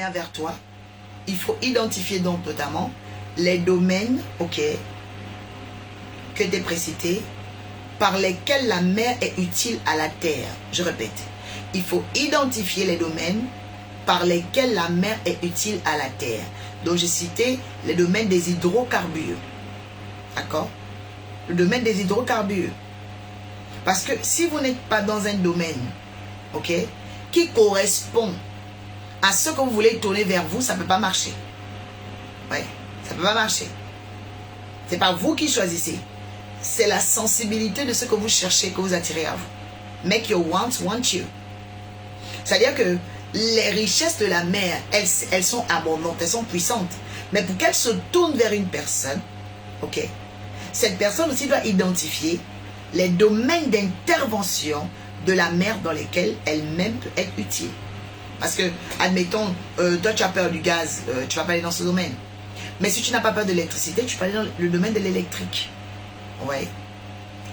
vers toi, il faut identifier donc notamment les domaines, ok, que tu as précités, par lesquels la mer est utile à la terre. Je répète, il faut identifier les domaines par lesquels la mer est utile à la terre. Donc j'ai cité les domaines des hydrocarbures. D'accord? Le domaine des hydrocarbures. Parce que si vous n'êtes pas dans un domaine, ok, qui correspond à ce que vous voulez tourner vers vous, ça ne peut pas marcher. Ouais, ça ne peut pas marcher. Ce n'est pas vous qui choisissez. C'est la sensibilité de ce que vous cherchez que vous attirez à vous. Make your wants want you. C'est-à-dire que les richesses de la mer, elles sont abondantes, elles sont puissantes. Mais pour qu'elles se tournent vers une personne, ok, cette personne aussi doit identifier les domaines d'intervention de la mer dans lesquels elle-même peut être utile. Parce que, admettons, toi tu as peur du gaz, tu ne vas pas aller dans ce domaine. Mais si tu n'as pas peur de l'électricité, tu peux aller dans le domaine de l'électrique. Ouais.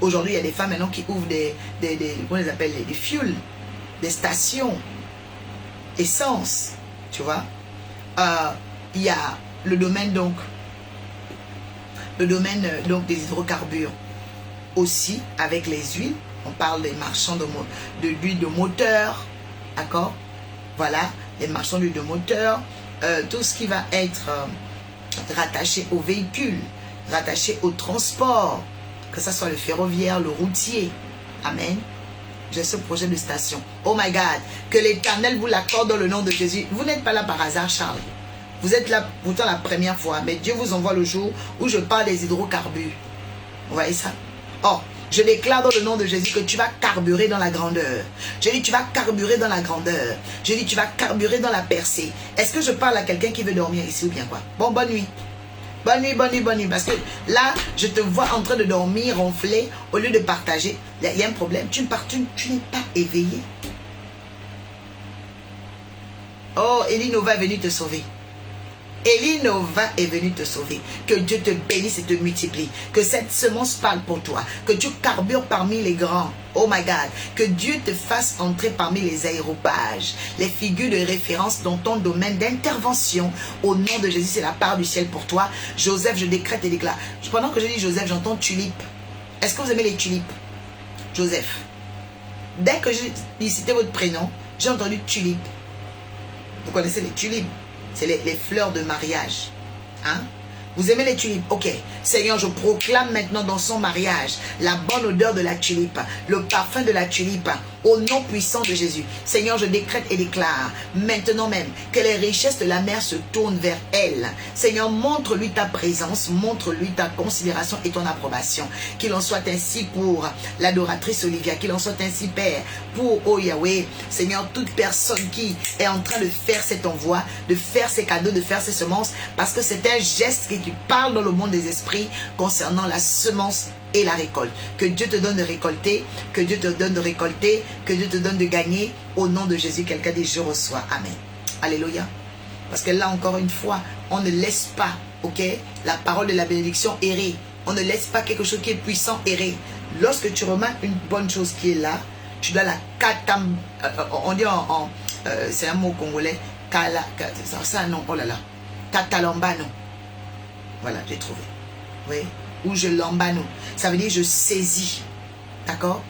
Aujourd'hui, il y a des femmes maintenant qui ouvrent comment on les appelle, des fuels, des stations, essence, tu vois. Il y a le domaine donc des hydrocarbures aussi avec les huiles. On parle des marchands d'huile de moteur, d'accord. Voilà, les marchands d'huile de moteur, tout ce qui va être rattaché au véhicule, rattaché au transport, que ce soit le ferroviaire, le routier. Amen. J'ai ce projet de station. Oh my God, que l'Éternel vous l'accorde dans le nom de Jésus. Vous n'êtes pas là par hasard, Charles. Vous êtes là pourtant la première fois, mais Dieu vous envoie le jour où je parle des hydrocarbures. Vous voyez ça? Oh, je déclare dans le nom de Jésus que tu vas carburer dans la grandeur. Je dis tu vas carburer dans la grandeur. Je dis tu vas carburer dans la percée. Est-ce que je parle à quelqu'un qui veut dormir ici ou bien quoi? Bon, bonne nuit. Bonne nuit, bonne nuit, bonne nuit. Parce que là, je te vois en train de dormir, ronfler, au lieu de partager. Il y a un problème. Tu n'es pas éveillé. Oh, Elinova est venue te sauver. Elinova est venue te sauver. Que Dieu te bénisse et te multiplie. Que cette semence parle pour toi. Que tu carbures parmi les grands. Oh my God. Que Dieu te fasse entrer parmi les aéropages. Les figures de référence dans ton domaine d'intervention. Au nom de Jésus, c'est la part du ciel pour toi. Joseph, je décrète et déclare. Pendant que je dis Joseph, j'entends tulipe. Est-ce que vous aimez les tulipes? Joseph. Dès que j'ai cité votre prénom, j'ai entendu tulipe. Vous connaissez les tulipes? C'est les fleurs de mariage. Hein? Vous aimez les tulipes? Ok. Seigneur, je proclame maintenant dans son mariage la bonne odeur de la tulipe, le parfum de la tulipe, au nom puissant de Jésus. Seigneur, je décrète et déclare maintenant même que les richesses de la mer se tournent vers elle. Seigneur, montre-lui ta présence, montre-lui ta considération et ton approbation. Qu'il en soit ainsi pour l'adoratrice Olivia, qu'il en soit ainsi, Père, pour, oh Yahweh, Seigneur, toute personne qui est en train de faire cet envoi, de faire ces cadeaux, de faire ces semences, parce que c'est un geste qui parle dans le monde des esprits concernant la semence et la récolte. Que Dieu te donne de récolter, que Dieu te donne de récolter, que Dieu te donne de gagner. Au nom de Jésus, quelqu'un dit je reçois. Amen. Alléluia. Parce que là encore une fois, on ne laisse pas, ok, la parole de la bénédiction errer. On ne laisse pas quelque chose qui est puissant errer. Lorsque tu remarques une bonne chose qui est là, tu dois la katam. On dit c'est un mot congolais. Ça non, oh là là. Katalambano. Voilà, j'ai trouvé. Oui. Ou je l'embano. Ça veut dire je saisis. D'accord?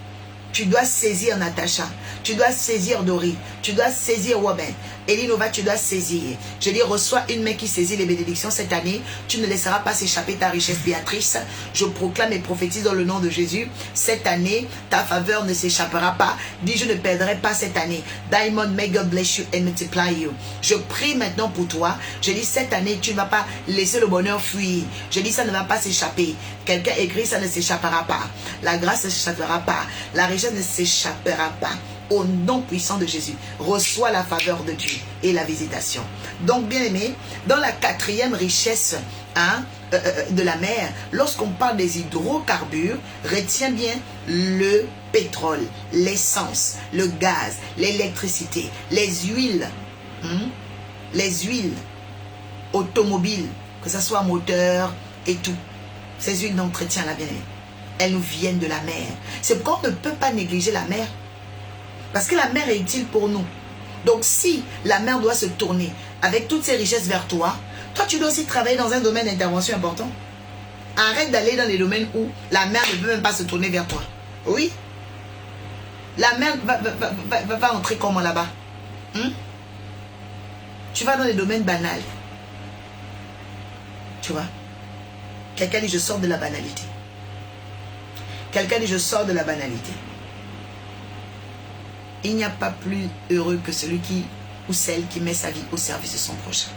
Tu dois saisir Natacha. Tu dois saisir Dori. Tu dois saisir Woben. Elinova, tu dois saisir. Je dis, reçois une main qui saisit les bénédictions cette année. Tu ne laisseras pas s'échapper ta richesse, Béatrice. Je proclame et prophétise dans le nom de Jésus. Cette année, ta faveur ne s'échappera pas. Dis, je ne perdrai pas cette année. Diamond, may God bless you and multiply you. Je prie maintenant pour toi. Je dis, cette année, tu ne vas pas laisser le bonheur fuir. Je dis, ça ne va pas s'échapper. Quelqu'un écrit, ça ne s'échappera pas. La grâce ne s'échappera pas. La richesse ne s'échappera pas. Au nom puissant de Jésus, reçois la faveur de Dieu et la visitation. Donc, bien aimé, dans la quatrième richesse de la mer, lorsqu'on parle des hydrocarbures, retiens bien le pétrole, l'essence, le gaz, l'électricité, les huiles automobiles, que ce soit moteur et tout. Ces huiles d'entretien là, bien aimé, elles nous viennent de la mer. C'est pourquoi on ne peut pas négliger la mer. Parce que la mer est utile pour nous. Donc si la mer doit se tourner avec toutes ces richesses vers toi, toi tu dois aussi travailler dans un domaine d'intervention important. Arrête d'aller dans les domaines où la mère ne peut même pas se tourner vers toi. Oui. La mère va entrer comment là-bas? Tu vas dans les domaines banals. Tu vois? Quelqu'un dit je sors de la banalité. Quelqu'un dit je sors de la banalité. Il n'y a pas plus heureux que celui qui ou celle qui met sa vie au service de son prochain.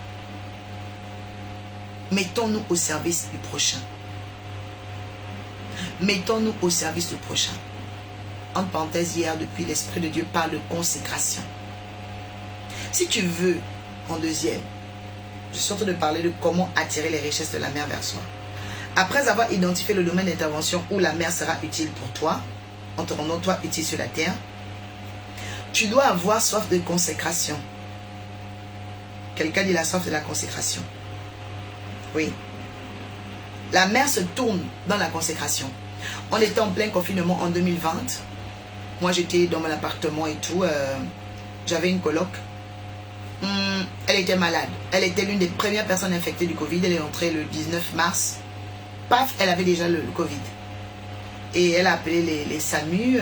Mettons-nous au service du prochain. Mettons-nous au service du prochain. En parenthèse, hier, depuis l'Esprit de Dieu parle de consécration. Si tu veux, en deuxième, je suis en train de parler de comment attirer les richesses de la mer vers soi. Après avoir identifié le domaine d'intervention où la mer sera utile pour toi, en te rendant toi utile sur la terre, tu dois avoir soif de consécration. Quelqu'un dit la soif de la consécration. Oui. La mer se tourne dans la consécration. On était en plein confinement en 2020. Moi, j'étais dans mon appartement et tout. J'avais une coloc. Elle était malade. Elle était l'une des premières personnes infectées du Covid. Elle est entrée le 19 mars. Paf, elle avait déjà le Covid. Et elle a appelé les SAMU,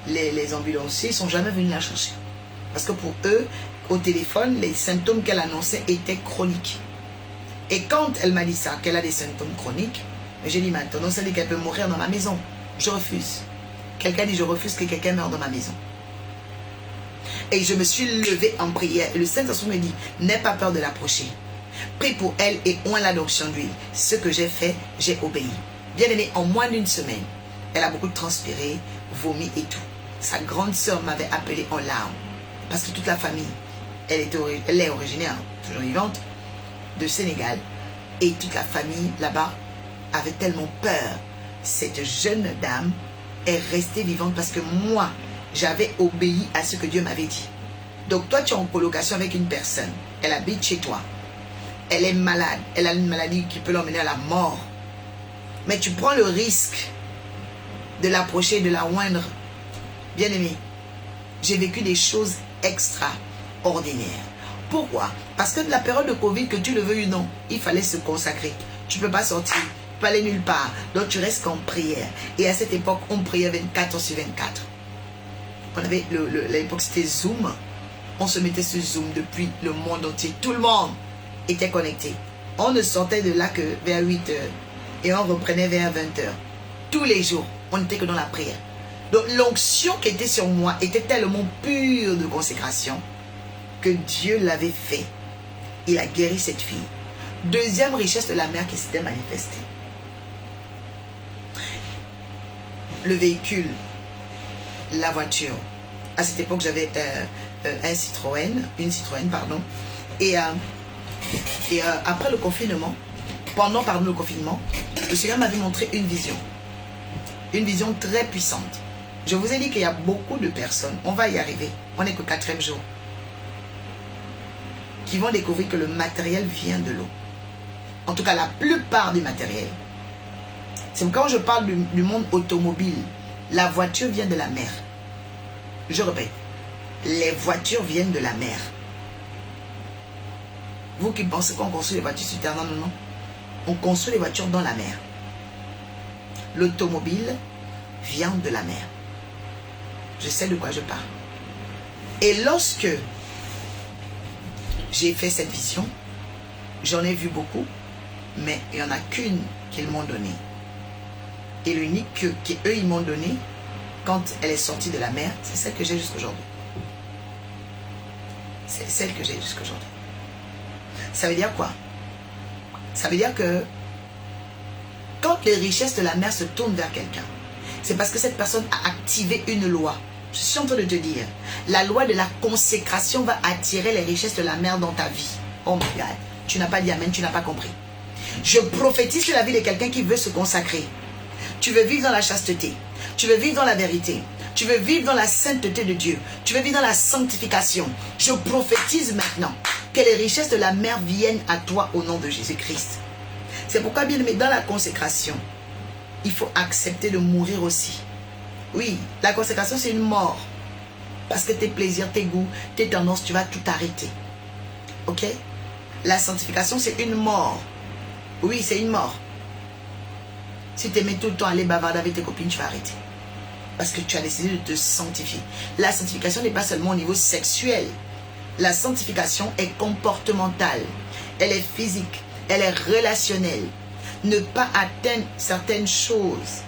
les ambulanciers. Ils ne sont jamais venus la chercher. Parce que pour eux, au téléphone, les symptômes qu'elle annonçait étaient chroniques. Et quand elle m'a dit ça, qu'elle a des symptômes chroniques, j'ai dit maintenant, ça dit qu'elle peut mourir dans ma maison. Je refuse. Quelqu'un dit je refuse que quelqu'un meure dans ma maison. Et je me suis levée en prière. Et le Saint-Esprit me dit, n'aie pas peur de l'approcher. Prie pour elle et oins-la d'onction d'huile. Ce que j'ai fait, j'ai obéi. Bien aimée, en moins d'une semaine, elle a beaucoup transpiré, vomi et tout. Sa grande sœur m'avait appelé en larmes. Parce que toute la famille, elle est originaire, toujours vivante, de Sénégal. Et toute la famille là-bas avait tellement peur. Cette jeune dame est restée vivante parce que moi, j'avais obéi à ce que Dieu m'avait dit. Donc toi, tu es en colocation avec une personne. Elle habite chez toi. Elle est malade. Elle a une maladie qui peut l'emmener à la mort. Mais tu prends le risque de l'approcher, de la oindre. Bien aimé, j'ai vécu des choses extraordinaires. Pourquoi? Parce que de la période de Covid, que tu le veuilles ou non, il fallait se consacrer. Tu ne peux pas sortir, tu ne peux pas aller nulle part. Donc tu restes qu'en prière. Et à cette époque, on priait 24 heures sur 24. On avait l'époque, c'était Zoom. On se mettait sur Zoom depuis le monde entier. Tout le monde était connecté. On ne sortait de là que vers 8 heures. Et on reprenait vers 20 heures. Tous les jours, on n'était que dans la prière. Donc l'onction qui était sur moi était tellement pure de consécration que Dieu l'avait fait. Il a guéri cette fille. Deuxième richesse de la mère qui s'était manifestée. Le véhicule, la voiture. À cette époque, j'avais une Citroën, pardon. Et après le confinement, pendant le confinement, le Seigneur m'avait montré une vision. Une vision très puissante. Je vous ai dit qu'il y a beaucoup de personnes, on va y arriver, on n'est qu'au 4e jour, qui vont découvrir que le matériel vient de l'eau. En tout cas, la plupart du matériel. C'est quand je parle du monde automobile, la voiture vient de la mer. Je répète, les voitures viennent de la mer. Vous qui pensez qu'on construit les voitures sur terre, non, non, non. On construit les voitures dans la mer. L'automobile vient de la mer. Je sais de quoi je parle. Et lorsque j'ai fait cette vision, j'en ai vu beaucoup, mais il n'y en a qu'une qu'ils m'ont donnée. Et l'unique qu'eux ils m'ont donnée, quand elle est sortie de la mer, c'est celle que j'ai jusqu'aujourd'hui. C'est celle que j'ai jusqu'aujourd'hui. Ça veut dire quoi? Ça veut dire que quand les richesses de la mer se tournent vers quelqu'un, c'est parce que cette personne a activé une loi. Je suis en train de te dire, la loi de la consécration va attirer les richesses de la mer dans ta vie. Oh my God, tu n'as pas dit amen, tu n'as pas compris. Je prophétise sur la vie de quelqu'un qui veut se consacrer. Tu veux vivre dans la chasteté, tu veux vivre dans la vérité, tu veux vivre dans la sainteté de Dieu, tu veux vivre dans la sanctification. Je prophétise maintenant que les richesses de la mer viennent à toi au nom de Jésus-Christ. C'est pourquoi, bien aimé, dans la consécration, il faut accepter de mourir aussi. Oui, la consécration, c'est une mort. Parce que tes plaisirs, tes goûts, tes tendances, tu vas tout arrêter. Ok? La sanctification, c'est une mort. Oui, c'est une mort. Si tu aimais tout le temps aller bavarder avec tes copines, tu vas arrêter. Parce que tu as décidé de te sanctifier. La sanctification n'est pas seulement au niveau sexuel. La sanctification est comportementale. Elle est physique. Elle est relationnelle. Ne pas atteindre certaines choses.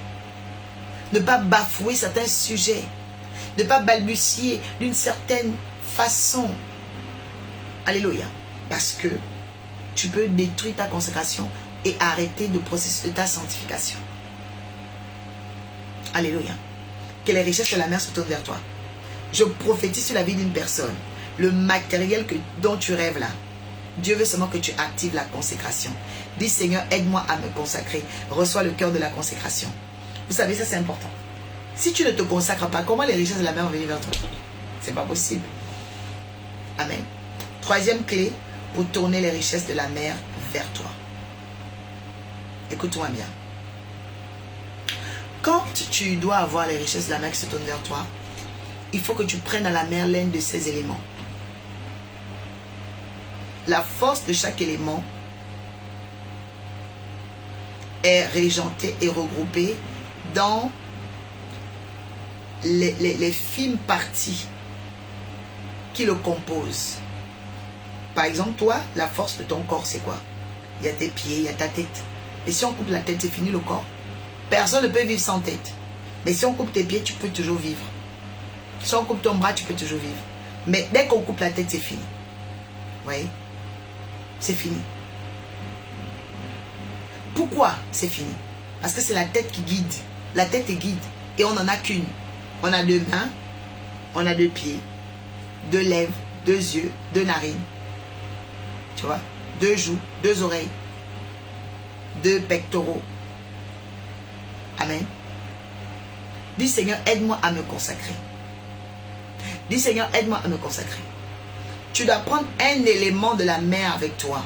Ne pas bafouer certains sujets. Ne pas balbutier d'une certaine façon. Alléluia. Parce que tu peux détruire ta consécration et arrêter le processus de ta sanctification. Alléluia. Que les richesses de la mer se tournent vers toi. Je prophétise sur la vie d'une personne. Le matériel dont tu rêves là. Dieu veut seulement que tu actives la consécration. Dis Seigneur, aide-moi à me consacrer. Reçois le cœur de la consécration. Vous savez, ça c'est important. Si tu ne te consacres pas, comment les richesses de la mer vont venir vers toi? C'est pas possible. Amen. Troisième clé pour tourner les richesses de la mer vers toi. Écoute-moi bien. Quand tu dois avoir les richesses de la mer qui se tournent vers toi, il faut que tu prennes à la mer l'un de ces éléments. La force de chaque élément est régentée et regroupée dans les fines parties qui le composent. Par exemple, toi, la force de ton corps, c'est quoi? Il y a tes pieds, il y a ta tête. Et si on coupe la tête, c'est fini le corps. Personne ne peut vivre sans tête. Mais si on coupe tes pieds, tu peux toujours vivre. Si on coupe ton bras, tu peux toujours vivre. Mais dès qu'on coupe la tête, c'est fini. Vous voyez? C'est fini. Pourquoi c'est fini? Parce que c'est la tête qui guide. La tête est guide. Et on n'en a qu'une. On a 2 mains, on a 2 pieds, 2 lèvres, 2 yeux, 2 narines. Tu vois? 2 joues, 2 oreilles, 2 pectoraux. Amen. Dis Seigneur, aide-moi à me consacrer. Dis Seigneur, aide-moi à me consacrer. Tu dois prendre un élément de la mer avec toi.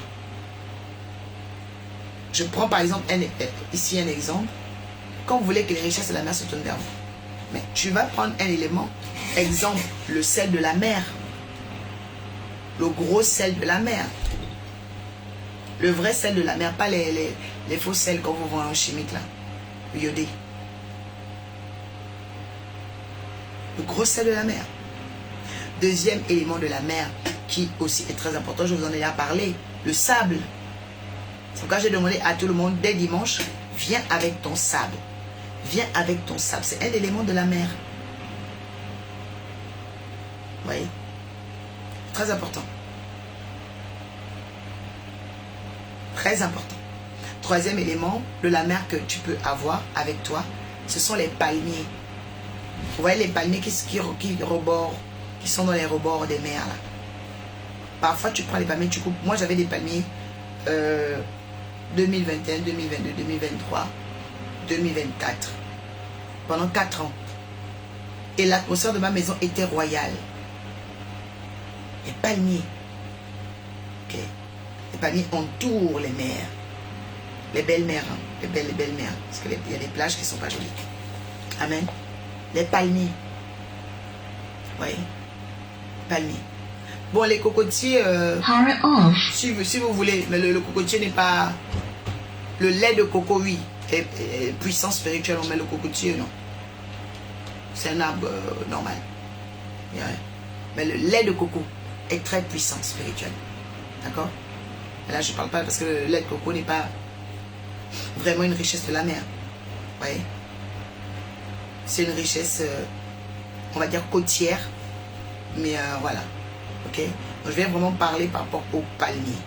Je prends par exemple ici un exemple. Quand vous voulez que les richesses de la mer se tournent vers vous. Mais tu vas prendre un élément. Exemple, le sel de la mer. Le gros sel de la mer. Le vrai sel de la mer, pas les faux sels qu'on vous vend en chimique là. Le iodé. Le gros sel de la mer. Deuxième élément de la mer qui aussi est très important, je vous en ai déjà parlé, le sable. C'est pourquoi j'ai demandé à tout le monde dès dimanche, viens avec ton sable. Viens avec ton sable. C'est un élément de la mer. Vous voyez? Très important. Très important. Troisième élément de la mer que tu peux avoir avec toi, ce sont les palmiers. Vous voyez les palmiers qui sont dans les rebords des mers là. Parfois tu prends les palmiers, tu coupes. Moi j'avais des palmiers 2021, 2022, 2023, 2024. Pendant 4 ans. Et l'atmosphère de ma maison était royale. Les palmiers. Okay. Les palmiers entourent les mers. Les belles mers. Hein. Les belles mers. Parce qu'il y a des plages qui ne sont pas jolies. Amen. Les palmiers. Vous voyez? Palmiers. Bon, les cocotiers, si vous voulez, mais le cocotier n'est pas... Le lait de coco, oui, est puissant spirituel, mais le cocotier, non. C'est un arbre normal. Yeah. Mais le lait de coco est très puissant spirituel. D'accord? Là, je ne parle pas parce que le lait de coco n'est pas vraiment une richesse de la mer. Vous voyez? C'est une richesse, on va dire, côtière. Mais voilà. Ok? Donc, je vais vraiment parler par rapport aux palmiers.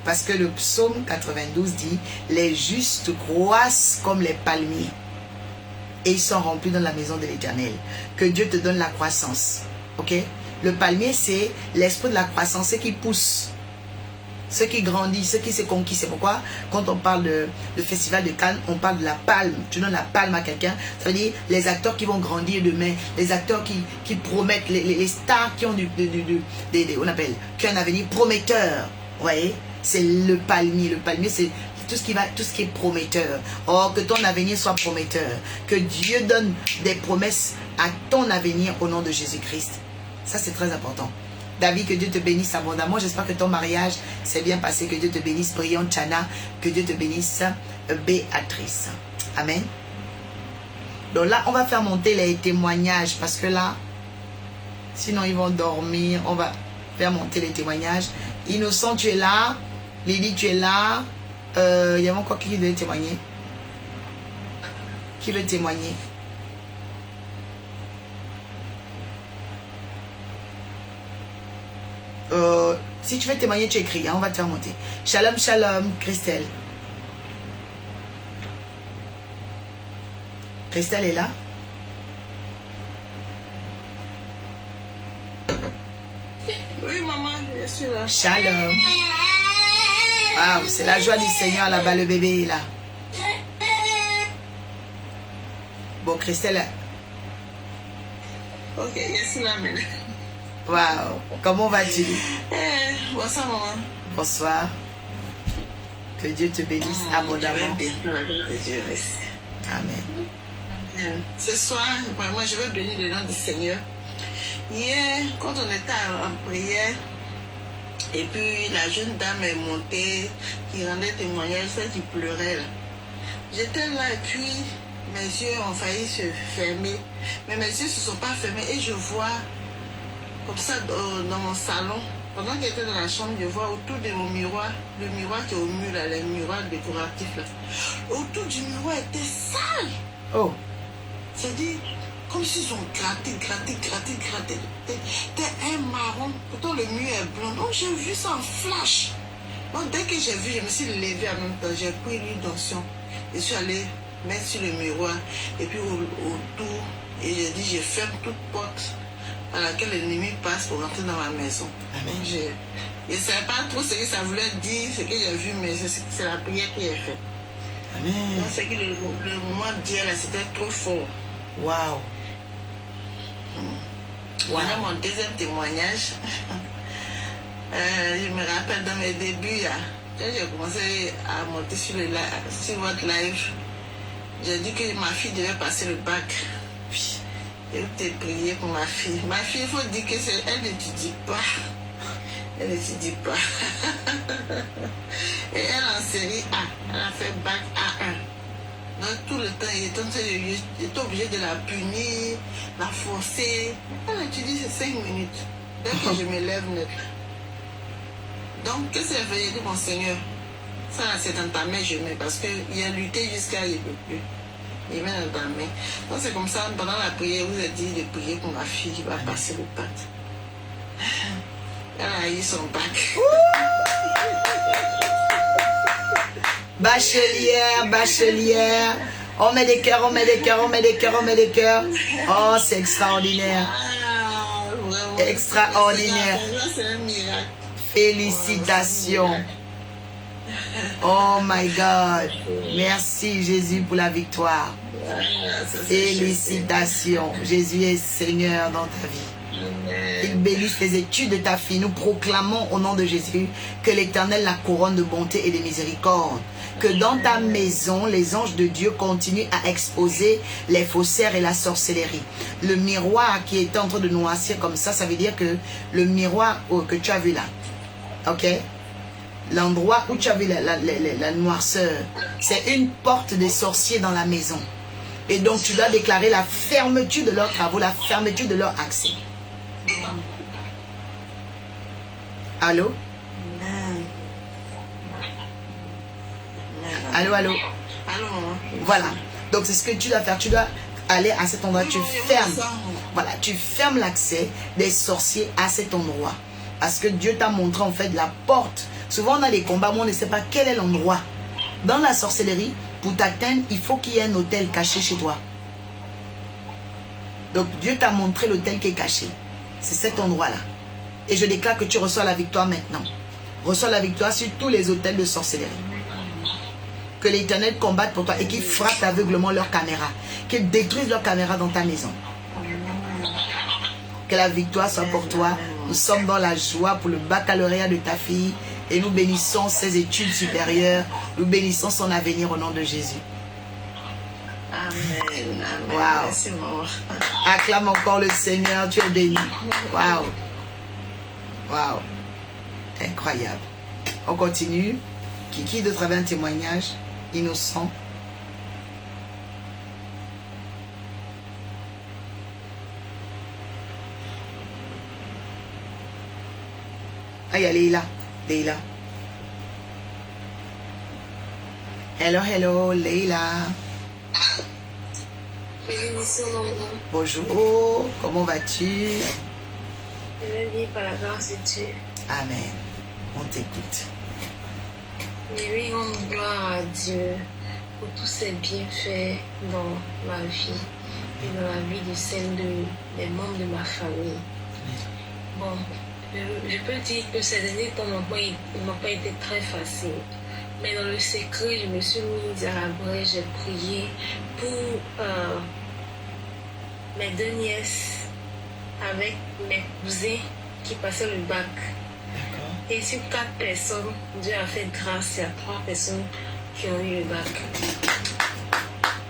Parce que le psaume 92 dit, les justes croissent comme les palmiers. Et ils sont remplis dans la maison de l'Éternel. Que Dieu te donne la croissance. Ok? Le palmier, c'est l'esprit de la croissance, ce qui pousse. Ce qui grandit, ce qui se conquit. C'est pourquoi, quand on parle de festival de Cannes, on parle de la palme. Tu donnes la palme à quelqu'un. Ça veut dire les acteurs qui vont grandir demain. Les acteurs qui promettent. Les stars qui ont on appelle, qui ont un avenir prometteur. Vous voyez? C'est le palmier. Le palmier, c'est tout ce qui est prometteur. Or, que ton avenir soit prometteur. Que Dieu donne des promesses à ton avenir au nom de Jésus-Christ. Ça, c'est très important. David, que Dieu te bénisse abondamment. J'espère que ton mariage s'est bien passé. Que Dieu te bénisse. Prions Chana. Que Dieu te bénisse Béatrice. Amen. Donc là, on va faire monter les témoignages parce que là, sinon ils vont dormir. On va faire monter les témoignages. Innocent, tu es là. Lily, tu es là. Il y a encore qui veut témoigner? Qui veut témoigner? Si tu veux témoigner, tu écris, hein, on va te faire monter. Shalom, shalom, Christelle. Christelle est là? Oui, maman, je suis là. Shalom. Waouh, c'est la joie du Seigneur là-bas, le bébé est là. Bon, Christelle. Ok, je suis là maintenant. Waouh, comment vas-tu? Bonsoir, maman. Bonsoir. Que Dieu te bénisse abondamment. Dieu, merci. Amen. Ce soir, moi, je veux bénir le nom du Seigneur. Hier, quand on était en prière, et puis la jeune dame est montée, qui rendait témoignage, celle qui pleurait là. J'étais là et puis mes yeux ont failli se fermer. Mais mes yeux ne se sont pas fermés et je vois, comme ça, dans mon salon, pendant qu'elle était dans la chambre, je vois autour de mon miroir, le miroir qui est au mur, là, les miroirs décoratifs là. Autour du miroir était sale. Oh. C'est-à-dire, comme s'ils ont gratté. C'était un marron. Pourtant, le mur est blanc. Donc, j'ai vu ça en flash. Donc, dès que j'ai vu, je me suis levée en même temps. J'ai pris l'huile d'onction. Je suis allée mettre sur le miroir. Et puis, autour, et j'ai dit, je ferme toute porte par laquelle l'ennemi passe pour rentrer dans ma maison. Amen. Donc, je ne savais pas trop ce que ça voulait dire, ce que j'ai vu, mais c'est la prière qui est faite. Amen. Donc, c'est que le moment d'hier, là, c'était trop fort. Waouh. Voilà mon deuxième témoignage. Je me rappelle dans mes débuts, là, quand j'ai commencé à monter sur votre live, j'ai dit que ma fille devait passer le bac. Et vous t'ai prié pour ma fille. Ma fille, il faut dire qu'elle n'étudie pas. Elle n'étudie pas. Et elle en série A. Elle a fait bac A1. Donc tout le temps, il était obligé de la punir, la forcer. Elle étudie ces 5 minutes. Dès que je me lève net. Donc, qu'est-ce qu'elle fait? J'ai dit, mon Seigneur, ça c'est dans ta main, je mets. Parce qu'il a lutté jusqu'à il ne peut plus. Il met dans ta main. Donc c'est comme ça, pendant la prière, vous avez dit de prier pour ma fille qui va passer le bac. Elle a eu son bac. Bachelière. On met des cœurs. Oh, c'est extraordinaire. Vraiment. Extraordinaire. C'est un miracle. Félicitations. Oh my God. Merci Jésus pour la victoire. Félicitations. Jésus est Seigneur dans ta vie. Il bénisse les études de ta fille. Nous proclamons au nom de Jésus que l'Éternel la couronne de bonté et de miséricorde. Que dans ta maison, les anges de Dieu continuent à exposer les faussaires et la sorcellerie. Le miroir qui est en train de noircir comme ça veut dire que le miroir que tu as vu là, ok? L'endroit où tu as vu la noirceur, c'est une porte des sorciers dans la maison. Et donc tu dois déclarer la fermeture de leurs travaux, la fermeture de leur accès. Allô? Allô? Allô, maman. Voilà. Donc c'est ce que tu dois faire. Tu dois aller à cet endroit. Tu fermes. Voilà. Tu fermes l'accès des sorciers à cet endroit. Parce que Dieu t'a montré en fait la porte. Souvent on a des combats, mais on ne sait pas quel est l'endroit. Dans la sorcellerie, pour t'atteindre, il faut qu'il y ait un hôtel caché chez toi. Donc Dieu t'a montré l'hôtel qui est caché. C'est cet endroit-là. Et je déclare que tu reçois la victoire maintenant. Reçois la victoire sur tous les hôtels de sorcellerie. Que l'Éternel combatte pour toi et qu'il frappe aveuglement leurs caméras. Qu'il détruise leurs caméras dans ta maison. Que la victoire soit pour toi. Nous sommes dans la joie pour le baccalauréat de ta fille. Et nous bénissons ses études supérieures. Nous bénissons son avenir au nom de Jésus. Amen. Amen. Wow. Merci, maman. Acclame encore le Seigneur. Tu es béni. Waouh. Waouh. Incroyable. On continue. Qui d'autre avait un témoignage innocent? Ah, il y a Leila. Leila. Hello, hello, Leila. Bonjour, comment vas-tu? Je vais vivre par la grâce de Dieu. Amen. On t'écoute. Je vais rendre gloire à Dieu pour tous ses bienfaits dans ma vie et dans la vie de celle des membres de ma famille. Bon, je peux dire que ces derniers temps n'ont pas été très faciles. Mais dans le secret, je me suis mise à la brèche, j'ai prié pour mes 2 nièces avec mes cousins qui passaient le bac. Et sur 4 personnes, Dieu a fait grâce. Il y a 3 personnes qui ont eu le bac.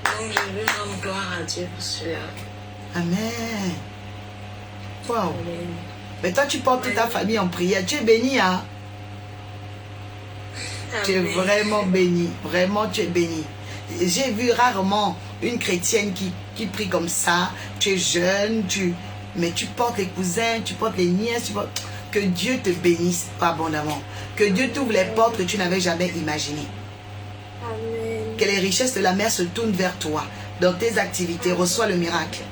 Donc je veux rendre gloire à Dieu pour cela. Amen. Wow. Amen. Mais toi, tu portes toute ta famille en prière. Tu es béni, hein? Tu es vraiment béni. Vraiment, tu es béni. J'ai vu rarement une chrétienne qui prie comme ça. Tu es jeune, mais tu portes les cousins, tu portes les nièces, tu portes... Que Dieu te bénisse abondamment. Que Dieu t'ouvre les portes que tu n'avais jamais imaginées. Amen. Que les richesses de la mer se tournent vers toi. Dans tes activités, reçois le miracle.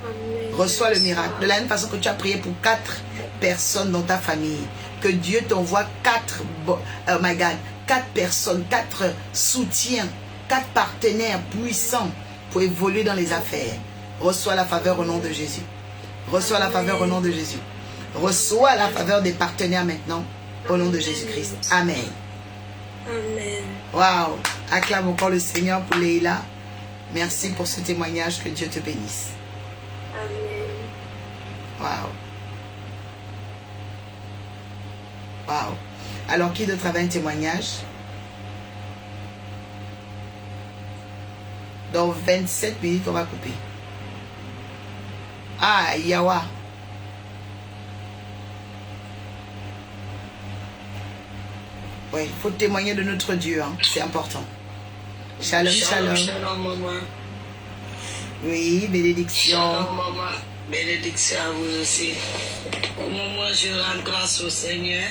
Amen. Reçois le miracle. De la même façon que tu as prié pour 4 personnes dans ta famille. Que Dieu t'envoie 4 personnes, 4 soutiens, 4 partenaires puissants pour évoluer dans les affaires. Reçois la faveur au nom de Jésus. Reçois la faveur au nom de Jésus. Reçois la faveur des partenaires maintenant au nom de Jésus-Christ. Amen. Amen. Waouh. Acclame encore le Seigneur pour Leila. Merci pour ce témoignage. Que Dieu te bénisse. Amen. Waouh. Waouh. Alors, qui d'autre avait un témoignage? Dans 27 minutes, on va couper. Ah, Yawa. Oui, il faut témoigner de notre Dieu, hein. C'est important. Shalom, shalom. Shalom, maman. Oui, bénédiction. Shalom, maman. Bénédiction à vous aussi. Au moment où je rends grâce au Seigneur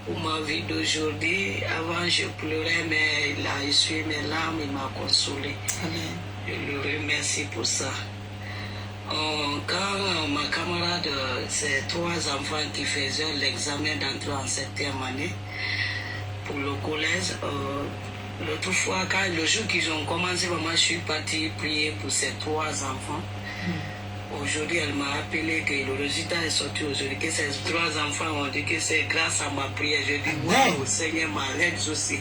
pour ma vie d'aujourd'hui. Avant, je pleurais, mais il a essuyé mes larmes, il m'a consolé. Amen. Je le remercie pour ça. Quand ma camarade, ses 3 enfants qui faisaient l'examen d'entrée en 7e année pour le collège, l'autre fois, le jour qu'ils ont commencé, maman, je suis partie prier pour ces 3 enfants. Aujourd'hui, elle m'a appelé que le résultat est sorti aujourd'hui, que ces 3 enfants ont dit que c'est grâce à ma prière. Je dis, waouh, Seigneur m'arrête aussi.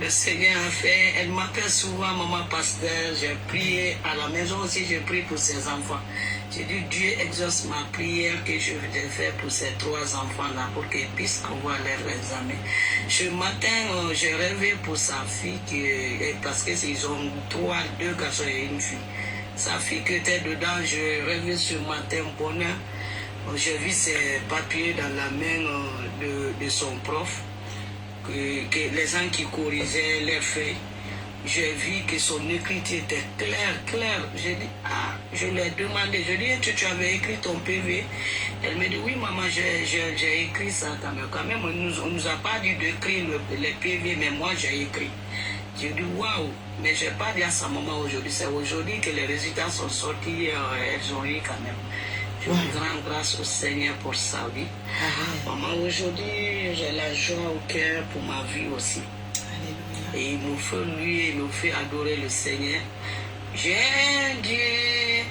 Le Seigneur a fait, elle m'appelle souvent, maman pasteur, j'ai prié à la maison aussi, j'ai prié pour ses enfants. J'ai dit, Dieu exauce ma prière que je vais faire pour ces 3 enfants-là pour qu'ils puissent avoir leur examen. Ce matin, j'ai rêvé pour sa fille, parce qu'ils ont 2 garçons et une fille. Sa fille qui était dedans, je rêvais ce matin, bonheur. J'ai vu ses papiers dans la main de son prof. Que les gens qui corrigeaient les feuilles, j'ai vu que son écriture était claire. J'ai dit, je lui ai demandé, je lui ai dit, tu avais écrit ton PV? Elle me dit, oui maman, j'ai écrit ça quand même. On nous a pas dit d'écrire les PV, mais moi j'ai écrit. J'ai dit, waouh, mais je n'ai pas dit à sa maman aujourd'hui, c'est aujourd'hui que les résultats sont sortis, elles ont eu quand même. Je vous rends grâce au Seigneur pour ça, oui. Maman, aujourd'hui, j'ai la joie au cœur pour ma vie aussi. Alléluia. Et il nous fait adorer le Seigneur. J'ai un Dieu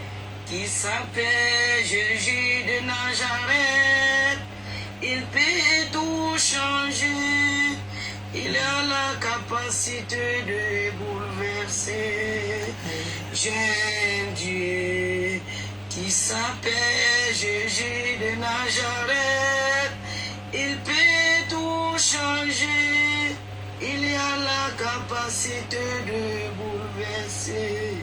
qui s'appelle Jésus de Nazareth. Il peut tout changer. Il a la capacité de bouleverser. J'ai un Dieu qui s'appelle Jésus de Nazareth. Il peut tout changer. Il a la capacité de bouleverser.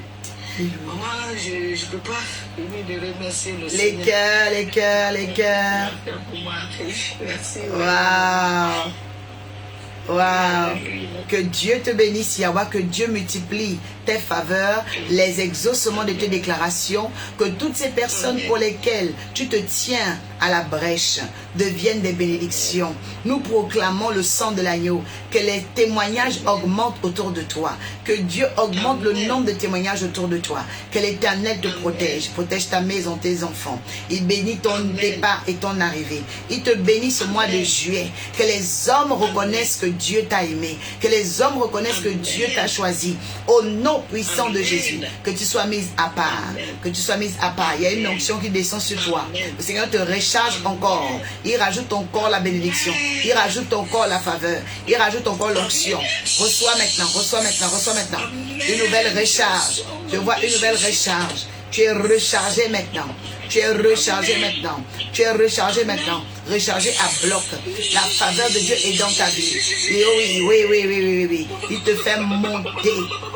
Moi, je ne peux pas finir de remercier le Les Seigneur. cœurs, les cœurs, les cœurs. Merci. Waouh. Waouh. Que Dieu te bénisse, Yahweh, que Dieu multiplie tes faveurs, les exaucements de tes déclarations, que toutes ces personnes pour lesquelles tu te tiens à la brèche deviennent des bénédictions. Nous proclamons le sang de l'agneau, que les témoignages augmentent autour de toi, que Dieu augmente le nombre de témoignages autour de toi, que l'Éternel te protège, protège ta maison, tes enfants. Il bénit ton départ et ton arrivée. Il te bénit ce mois de juillet, que les hommes reconnaissent que Dieu t'a aimé, que les hommes reconnaissent que Dieu t'a choisi. Au nom puissant de Jésus, que tu sois mise à part, que tu sois mise à part. Il y a une onction qui descend sur toi. Le Seigneur te recharge encore. Il rajoute encore la bénédiction. Il rajoute encore la faveur. Il rajoute encore l'onction. Reçois maintenant, reçois maintenant, reçois maintenant. Une nouvelle recharge. Je vois une nouvelle recharge. Tu es rechargé maintenant. Tu es rechargé maintenant. Tu es rechargé maintenant. Rechargé à bloc. La faveur de Dieu est dans ta vie. Et oui. Il te fait monter.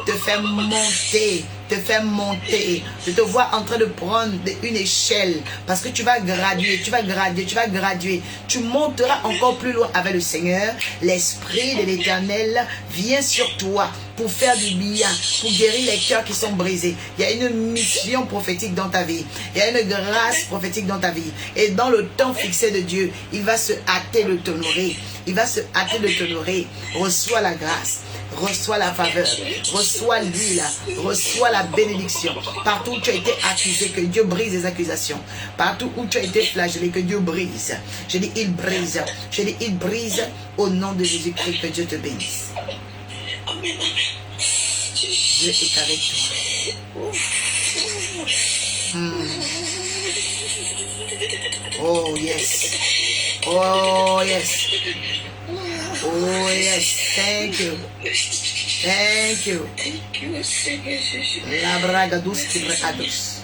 Te fait monter. Te fait monter. Je te vois en train de prendre une échelle. Parce que tu vas graduer. Tu vas graduer. Tu vas graduer. Tu monteras encore plus loin avec le Seigneur. L'Esprit de l'Éternel vient sur toi pour faire du bien, pour guérir les cœurs qui sont brisés. Il y a une mission prophétique dans ta vie. Il y a une grâce prophétique dans ta vie. Et dans le temps fixé de Dieu, il va se hâter de t'honorer. Il va se hâter de t'honorer. Reçois la grâce. Reçois la faveur. Reçois l'huile. Reçois la bénédiction. Partout où tu as été accusé, que Dieu brise les accusations. Partout où tu as été flagellé, que Dieu brise. Je dis il brise. Je dis il brise au nom de Jésus-Christ. Que Dieu te bénisse. Dieu est avec toi. Oh yes. Oh yes. Oh yes. Thank you. Thank you. La bragadus kibre adus.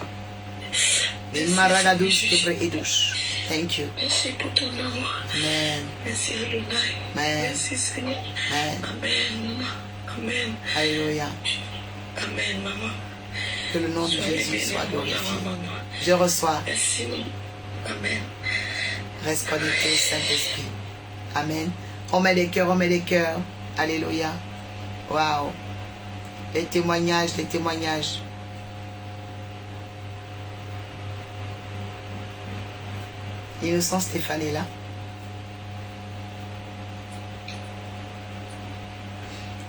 Maragadus kibre edus. Thank you. Merci pour ton amour. Amen. Merci Adonai. Amen. Merci Seigneur. Amen. Amen. Amen. Alléluia. Amen, maman. Que le nom de Jésus soit glorifié. Maman. Je reçois. Merci, maman. Amen. Reste connecté au Saint-Esprit. Amen. On met des cœurs, on met des cœurs. Alléluia. Waouh. Les témoignages, les témoignages. Innocent Stéphane est là.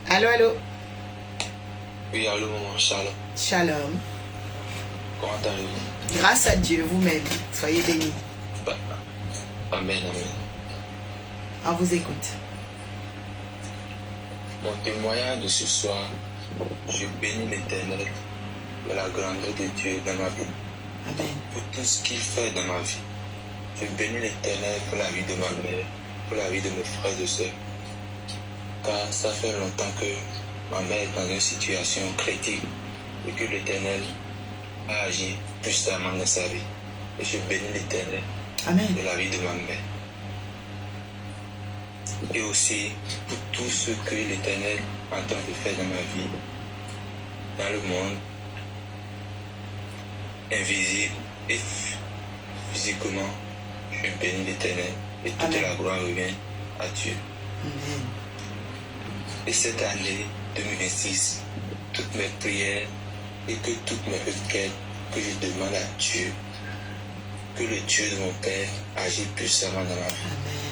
Allô, allô. Oui, allô, maman, shalom. Shalom. Comment allez-vous? Grâce à Dieu, vous-même, soyez bénis. Amen, amen. On vous écoute. Mon témoignage de ce soir, je bénis l'Éternel pour la grandeur de Dieu dans ma vie, Amen. pour tout ce qu'il fait dans ma vie. Je bénis l'Éternel pour la vie de ma mère, pour la vie de mes frères et sœurs. Car ça fait longtemps que ma mère est dans une situation critique et que l'Éternel a agi puissamment dans sa vie. Et je bénis l'Éternel Amen. pour la vie de ma mère. Et aussi pour tout ce que l'Éternel est en train de faire dans ma vie, dans le monde invisible et physiquement. Je bénis l'Éternel et toute Amen. la gloire revient à Dieu. Amen. Et cette année 2026, toutes mes prières et que toutes mes requêtes que je demande à Dieu, que le Dieu de mon Père agisse puissamment dans ma vie. Amen.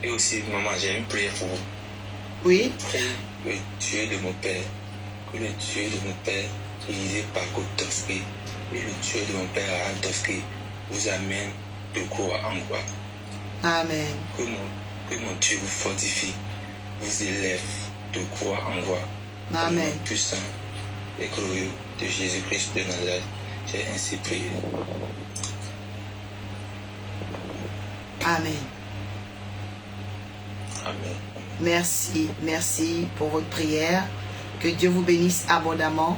Et aussi, maman, j'ai une prière pour vous. Oui. Prie le Dieu de mon Père, que le Dieu de mon Père, Élisée Pakotovski, et le Dieu de mon Père, Arantovski, vous amène de quoi en quoi. Amen. Que mon Dieu vous fortifie, vous élève de quoi en quoi. Amen. Au nom puissant et glorieux de Jésus-Christ de Nazareth, j'ai ainsi prié. Amen. Amen. Merci, merci pour votre prière. Que Dieu vous bénisse abondamment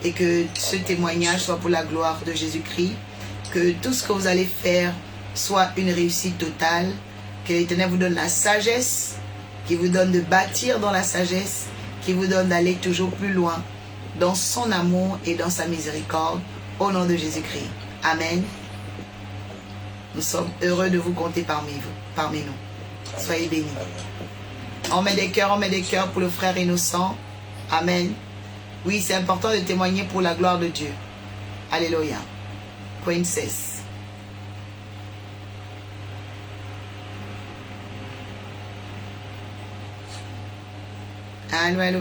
et que ce témoignage soit pour la gloire de Jésus-Christ. Que tout ce que vous allez faire soit une réussite totale. Que l'Éternel vous donne la sagesse qui vous donne de bâtir dans la sagesse, qui vous donne d'aller toujours plus loin dans son amour et dans sa miséricorde, au nom de Jésus-Christ. Amen. Nous sommes heureux de vous compter parmi nous. Soyez bénis. On met des cœurs pour le frère innocent. Amen. Oui, c'est important de témoigner pour la gloire de Dieu. Alléluia. Princess. Allô, allô.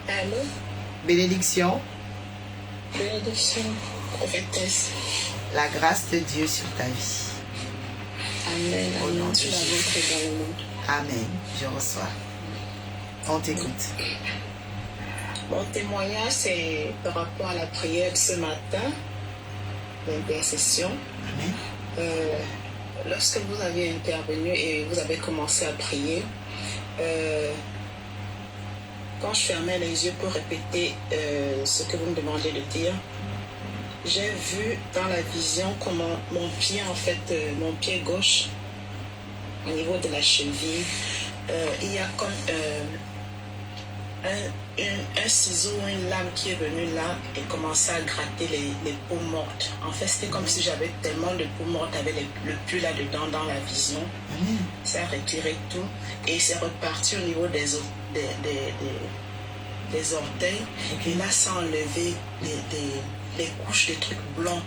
Allô? Bénédiction. Bénédiction, prophétesse. La grâce de Dieu sur ta vie. Amen. Au nom Amen. de Tu la Jésus. montres également. Amen. Je reçois. On t'écoute. Mon témoignage, c'est par rapport à la prière de ce matin, l'intercession. Amen. Lorsque vous avez intervenu et vous avez commencé à prier, quand je fermais les yeux pour répéter ce que vous me demandez de dire, j'ai vu dans la vision comment mon pied, en fait, mon pied gauche, au niveau de la cheville, il y a comme un ciseau ou une lame qui est venue là et commençait à gratter les peaux mortes. En fait, c'était comme si j'avais tellement de peaux mortes avec le pus là-dedans dans la vision. Amen. Ça a retiré tout et c'est reparti au niveau des orteils. Ok. Et là, ça a enlevé les couches de trucs blancs,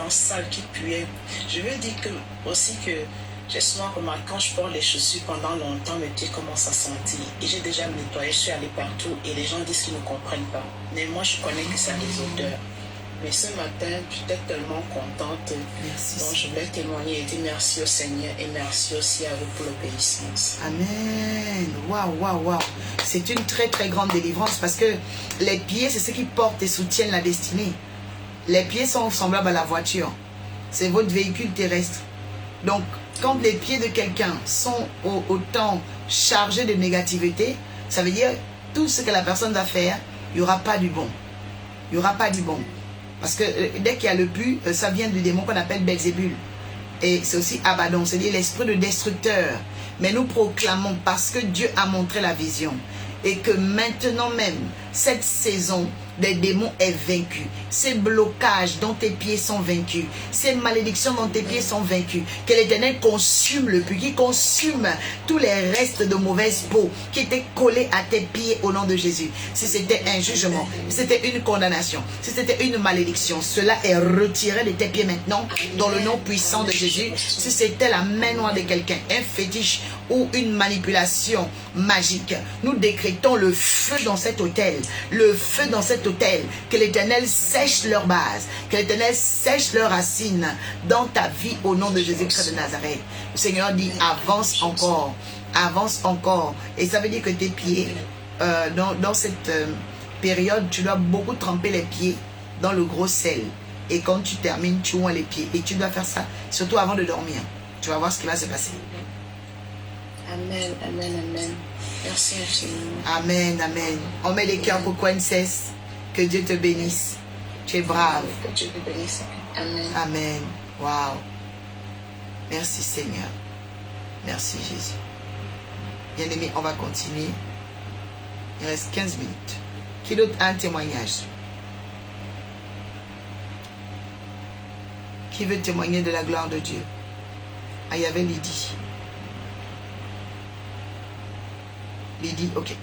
sales qui puaient. Je veux dire aussi que j'ai souvent remarqué quand je porte les chaussures pendant longtemps, mes pieds commencent à sentir. Et j'ai déjà nettoyé, je suis allée partout et les gens disent qu'ils ne comprennent pas. Mais moi, je connais que ça a des odeurs. Mais ce matin, j'étais tellement contente. Merci. Donc, je voulais témoigner et dire merci au Seigneur et merci aussi à vous pour l'obéissance. Amen. Waouh. C'est une très très grande délivrance parce que les pieds, c'est ce qui portent et soutiennent la destinée. Les pieds sont semblables à la voiture. C'est votre véhicule terrestre. Donc, quand les pieds de quelqu'un sont autant chargés de négativité, ça veut dire tout ce que la personne va faire, il n'y aura pas du bon. Il n'y aura pas du bon. Parce que dès qu'il y a le pu, ça vient du démon qu'on appelle Belzébul. Et c'est aussi Abaddon, c'est-à-dire l'esprit de destructeur. Mais nous proclamons parce que Dieu a montré la vision. Et que maintenant même, cette saison des démons est vaincue. Ces blocages dont tes pieds sont vaincus. Ces malédictions dont tes pieds sont vaincus. Que l'Éternel consume le puits, qui consume tous les restes de mauvaise peau qui étaient collés à tes pieds au nom de Jésus. Si c'était un jugement, si c'était une condamnation, si c'était une malédiction, cela est retiré de tes pieds maintenant dans le nom puissant de Jésus. Si c'était la main noire de quelqu'un, un fétiche ou une manipulation magique, nous décrétons le feu dans cet hôtel. Le feu dans cet hôtel. Que l'Éternel sèche leur base. Que l'Éternel sèche leurs racines dans ta vie au nom de Jésus-Christ de Nazareth. Le Seigneur dit avance encore. Avance encore. Et ça veut dire que tes pieds, dans cette période, tu dois beaucoup tremper les pieds dans le gros sel. Et quand tu termines, tu oins les pieds. Et tu dois faire ça, surtout avant de dormir. Tu vas voir ce qui va se passer. Amen. Merci infiniment. Amen. On met les cœurs pour Princess. Que Dieu te bénisse. Tu es brave. Que Dieu te bénisse. Amen. Amen. Wow. Merci Seigneur. Merci Jésus. Bien-aimé, on va continuer. Il reste 15 minutes. Qui d'autre a un témoignage? Qui veut témoigner de la gloire de Dieu? Ah, il y avait Lydie. Lydie, ok.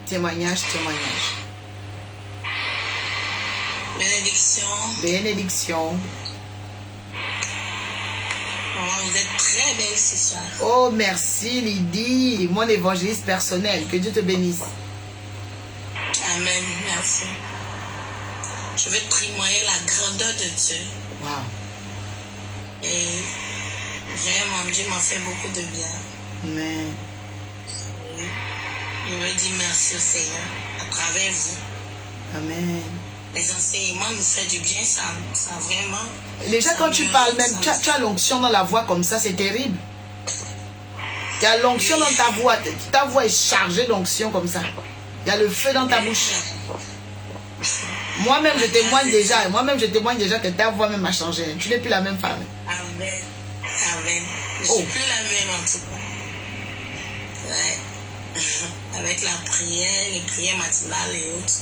Témoignage. Bénédiction. Maman, vous êtes très belle ce soir. Oh, merci Lydie, mon évangéliste personnel. Que Dieu te bénisse. Amen, merci. Je veux témoigner la grandeur de Dieu. Wow. Et vraiment, Dieu m'a fait beaucoup de bien. Amen. Oui. Je veux dire merci au Seigneur à travers vous. Amen. Les enseignements nous font du bien, ça vraiment. Déjà, quand tu parles, même, tu as l'onction dans la voix comme ça, c'est terrible. Il y a l'onction dans ta voix. Ta voix est chargée d'onction comme ça. Il y a le feu dans ta bouche. Moi-même, je témoigne déjà. Moi-même, je témoigne déjà que ta voix même a changé. Tu n'es plus la même femme. Amen. Amen. Je Oh. suis plus la même en tout cas. Ouais. Avec la prière, les prières matinales et autres.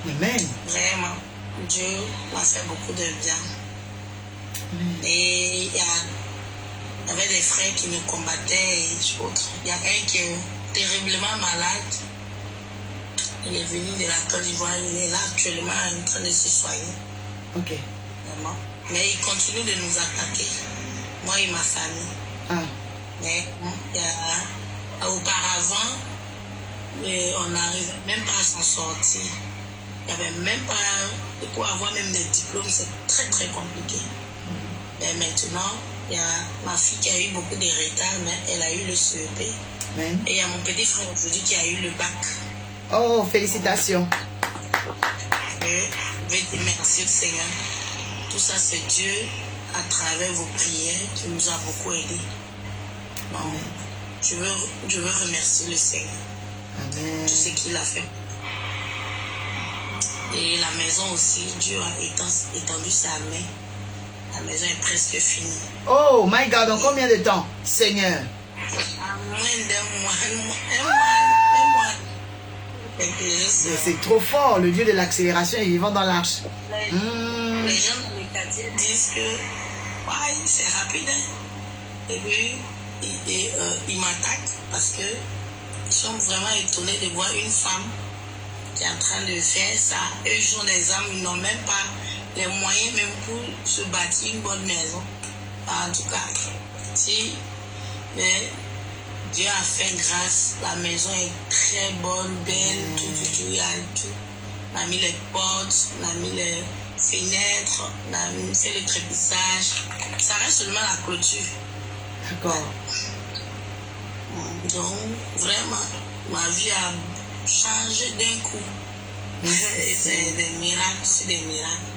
Amen. Vraiment, Dieu m'a fait beaucoup de bien. Et il y avait des frères qui me combattaient et autres. Il y a un qui est terriblement malade. Il est venu de la Côte d'Ivoire, il est là actuellement en train de se soigner. Ok. Vraiment. Mais il continue de nous attaquer, moi et ma famille. Ah. Mais auparavant, on n'arrivait même pas à s'en sortir. Il n'y avait même pas, pour avoir même des diplômes, c'est très très compliqué. Mais maintenant, il y a ma fille qui a eu beaucoup de retard, mais elle a eu le CEP. Amen. Et il y a mon petit frère aujourd'hui qui a eu le bac. Oh, félicitations. Et je vais dire merci au Seigneur. Tout ça, c'est Dieu, à travers vos prières, qui nous a beaucoup aidés. Bon, je veux remercier le Seigneur. Amen. Tout ce qu'il a fait. Et la maison aussi, Dieu a étendu sa main. La maison est presque finie. Oh, my God, en combien de temps, Seigneur? À moins d'un mois, un mois. Mais c'est trop fort. Le Dieu de l'accélération est vivant dans l'arche. Les gens dans le quartier disent que ouais, c'est rapide. Hein. Et puis, ils m'attaquent parce qu'ils sont vraiment étonnés de voir une femme qui est en train de faire ça. Eux, ils ont des âmes, ils n'ont même pas les moyens même pour se bâtir une bonne maison. En tout cas, si mais Dieu a fait grâce, la maison est très bonne, belle, tout, il y a tout. On a mis les portes, on a mis les fenêtres, on a fait le trépissage. Ça reste seulement la clôture. D'accord. Donc, vraiment, ma vie a changé d'un coup. C'est des miracles, c'est des miracles.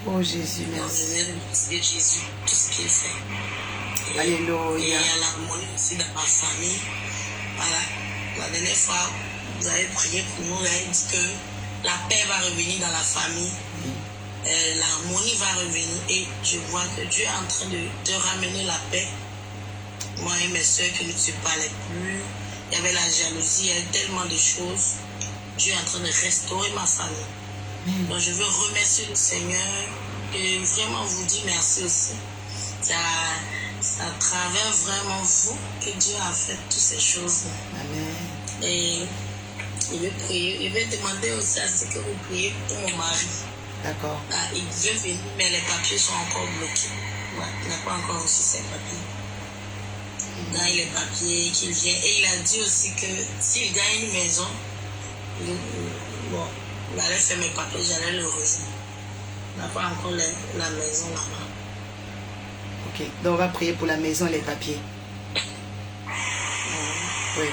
Oh Jésus, Donc, merci. je remercie Jésus, tout ce qu'il fait. Et Alléluia. il y a l'harmonie aussi dans ma famille. Voilà. La dernière fois, vous avez prié pour nous, vous avez dit que la paix va revenir dans la famille. L'harmonie va revenir. Et je vois que Dieu est en train de ramener la paix. Moi et mes soeurs qui ne se parlaient plus. Il y avait la jalousie, il y avait tellement de choses. Dieu est en train de restaurer ma famille. Donc je veux remercier le Seigneur et vraiment vous dire merci aussi. C'est à travers vraiment vous que Dieu a fait toutes ces choses. Amen. Et je vais prier, je vais demander aussi à ce que vous priez pour mon mari. D'accord. Il veut venir, mais les papiers sont encore bloqués. Ouais, il n'a pas encore reçu ses papiers. Il gagne les papiers, qu'il vient. Et il a dit aussi que s'il gagne une maison, il allait faire mes papiers, j'allais le rejoindre. Il n'a pas encore la maison là-bas. Ok, donc on va prier pour la maison et les papiers. Oui.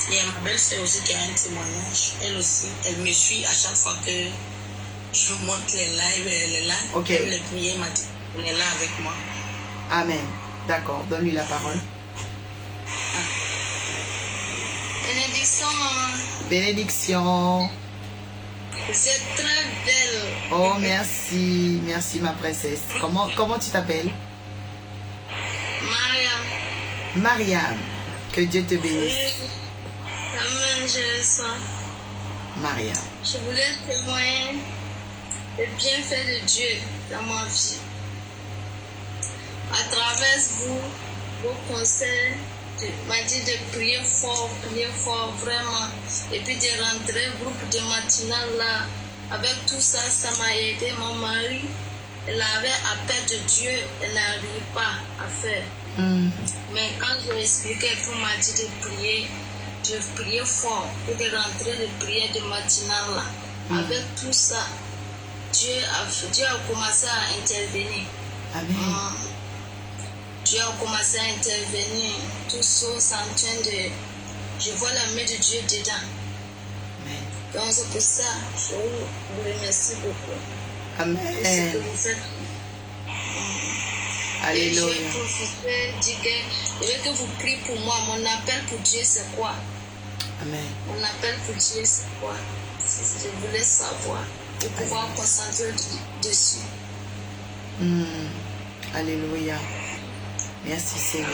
Il y a ma belle-sœur aussi qui a un témoignage. Elle aussi, elle me suit à chaque fois que je monte les lives, elle est là. Ok. Elle les prières, elle est là avec moi. Amen. D'accord, donne-lui la parole. Bénédiction, maman. Bénédiction. Vous êtes très belle. Oh, merci. Merci, ma princesse. Comment tu t'appelles? Mariam. Mariam. Que Dieu te bénisse. Amen, je le sens. Mariam. Je voulais témoigner le bienfait de Dieu dans ma vie. À travers vous, vos conseils, m'a dit de prier fort, vraiment. Et puis de rentrer au groupe de matinale là. Avec tout ça, ça m'a aidé. Mon mari, elle avait appel de Dieu, elle n'arrive pas à faire. Mais quand je lui expliqué, elle m'a dit de prier. Je priais fort et de rentrer de prière de matinale là. Avec tout ça, Dieu a commencé à intervenir. Amen. Dieu a commencé à intervenir. Tout ça, c'est en train de... Je vois la main de Dieu dedans. Amen. Donc c'est pour ça que je vous remercie beaucoup. Amen. Ce que vous faites. Et je Alléluia. vais profiter, dire que je veux que vous priez pour moi. Mon appel pour Dieu, c'est quoi? Amen. Mon appel pour Dieu, c'est quoi? Je voulais savoir. pour pouvoir concentrer dessus. Alléluia. Merci Seigneur.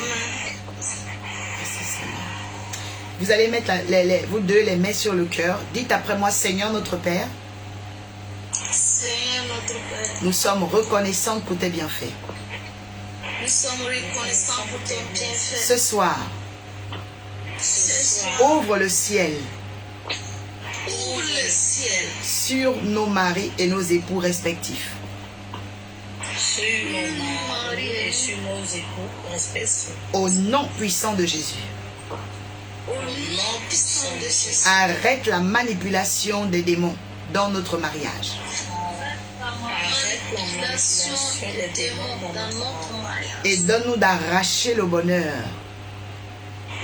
Merci Seigneur. Vous allez mettre vous deux les mains sur le cœur. Dites après moi, Seigneur notre Père. Seigneur notre Père, Nous sommes reconnaissants pour tes bienfaits. nous sommes reconnaissants pour tes bienfaits. Ce soir, Ce soir, ouvre le ciel ouvre le ciel sur nos maris et nos époux respectifs. sur nos maris et sur nos époux respectifs. Au nom puissant de Jésus. Au nom puissant de Jésus. Arrête la manipulation des démons dans notre mariage. Arrête la manipulation des démons dans notre mariage. Et donne-nous d'arracher le bonheur.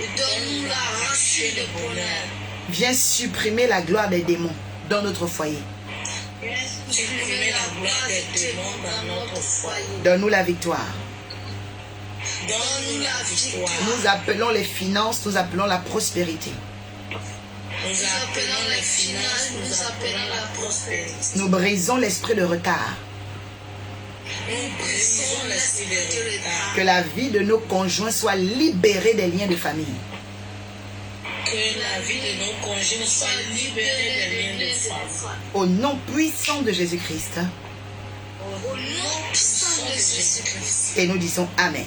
Et donne-nous l'arracher le bonheur. Viens supprimer la gloire des démons dans notre foyer. Supprimer la gloire des démons dans notre foyer. Donne-nous la victoire. Donne-nous la victoire. Nous appelons les finances, nous appelons la prospérité. Nous appelons les finances, nous appelons la prospérité. Nous brisons l'esprit de retard. Nous brisons l'esprit de retard. Que la vie de nos conjoints soit libérée des liens de famille. Que la vie de nos conjoints soit libérée des liens de famille. Au nom puissant de Jésus-Christ. Au nom puissant de Jésus-Christ. Et nous disons Amen.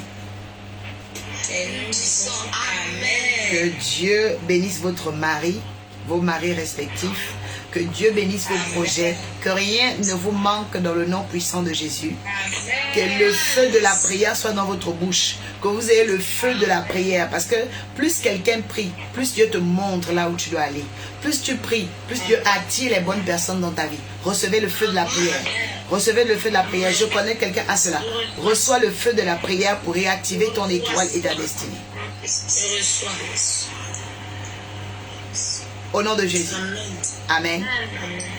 Et nous disons Amen. Que Dieu bénisse votre mari, vos maris respectifs. Que Dieu bénisse vos projets. Que rien ne vous manque dans le nom puissant de Jésus. Que le feu de la prière soit dans votre bouche. Que vous ayez le feu de la prière. Parce que plus quelqu'un prie, plus Dieu te montre là où tu dois aller. Plus tu pries, plus Dieu attire les bonnes personnes dans ta vie. Recevez le feu de la prière. Recevez le feu de la prière. Je connais quelqu'un à cela. Reçois le feu de la prière pour réactiver ton étoile et ta destinée. Je reçois. Au nom de Jésus. Amen.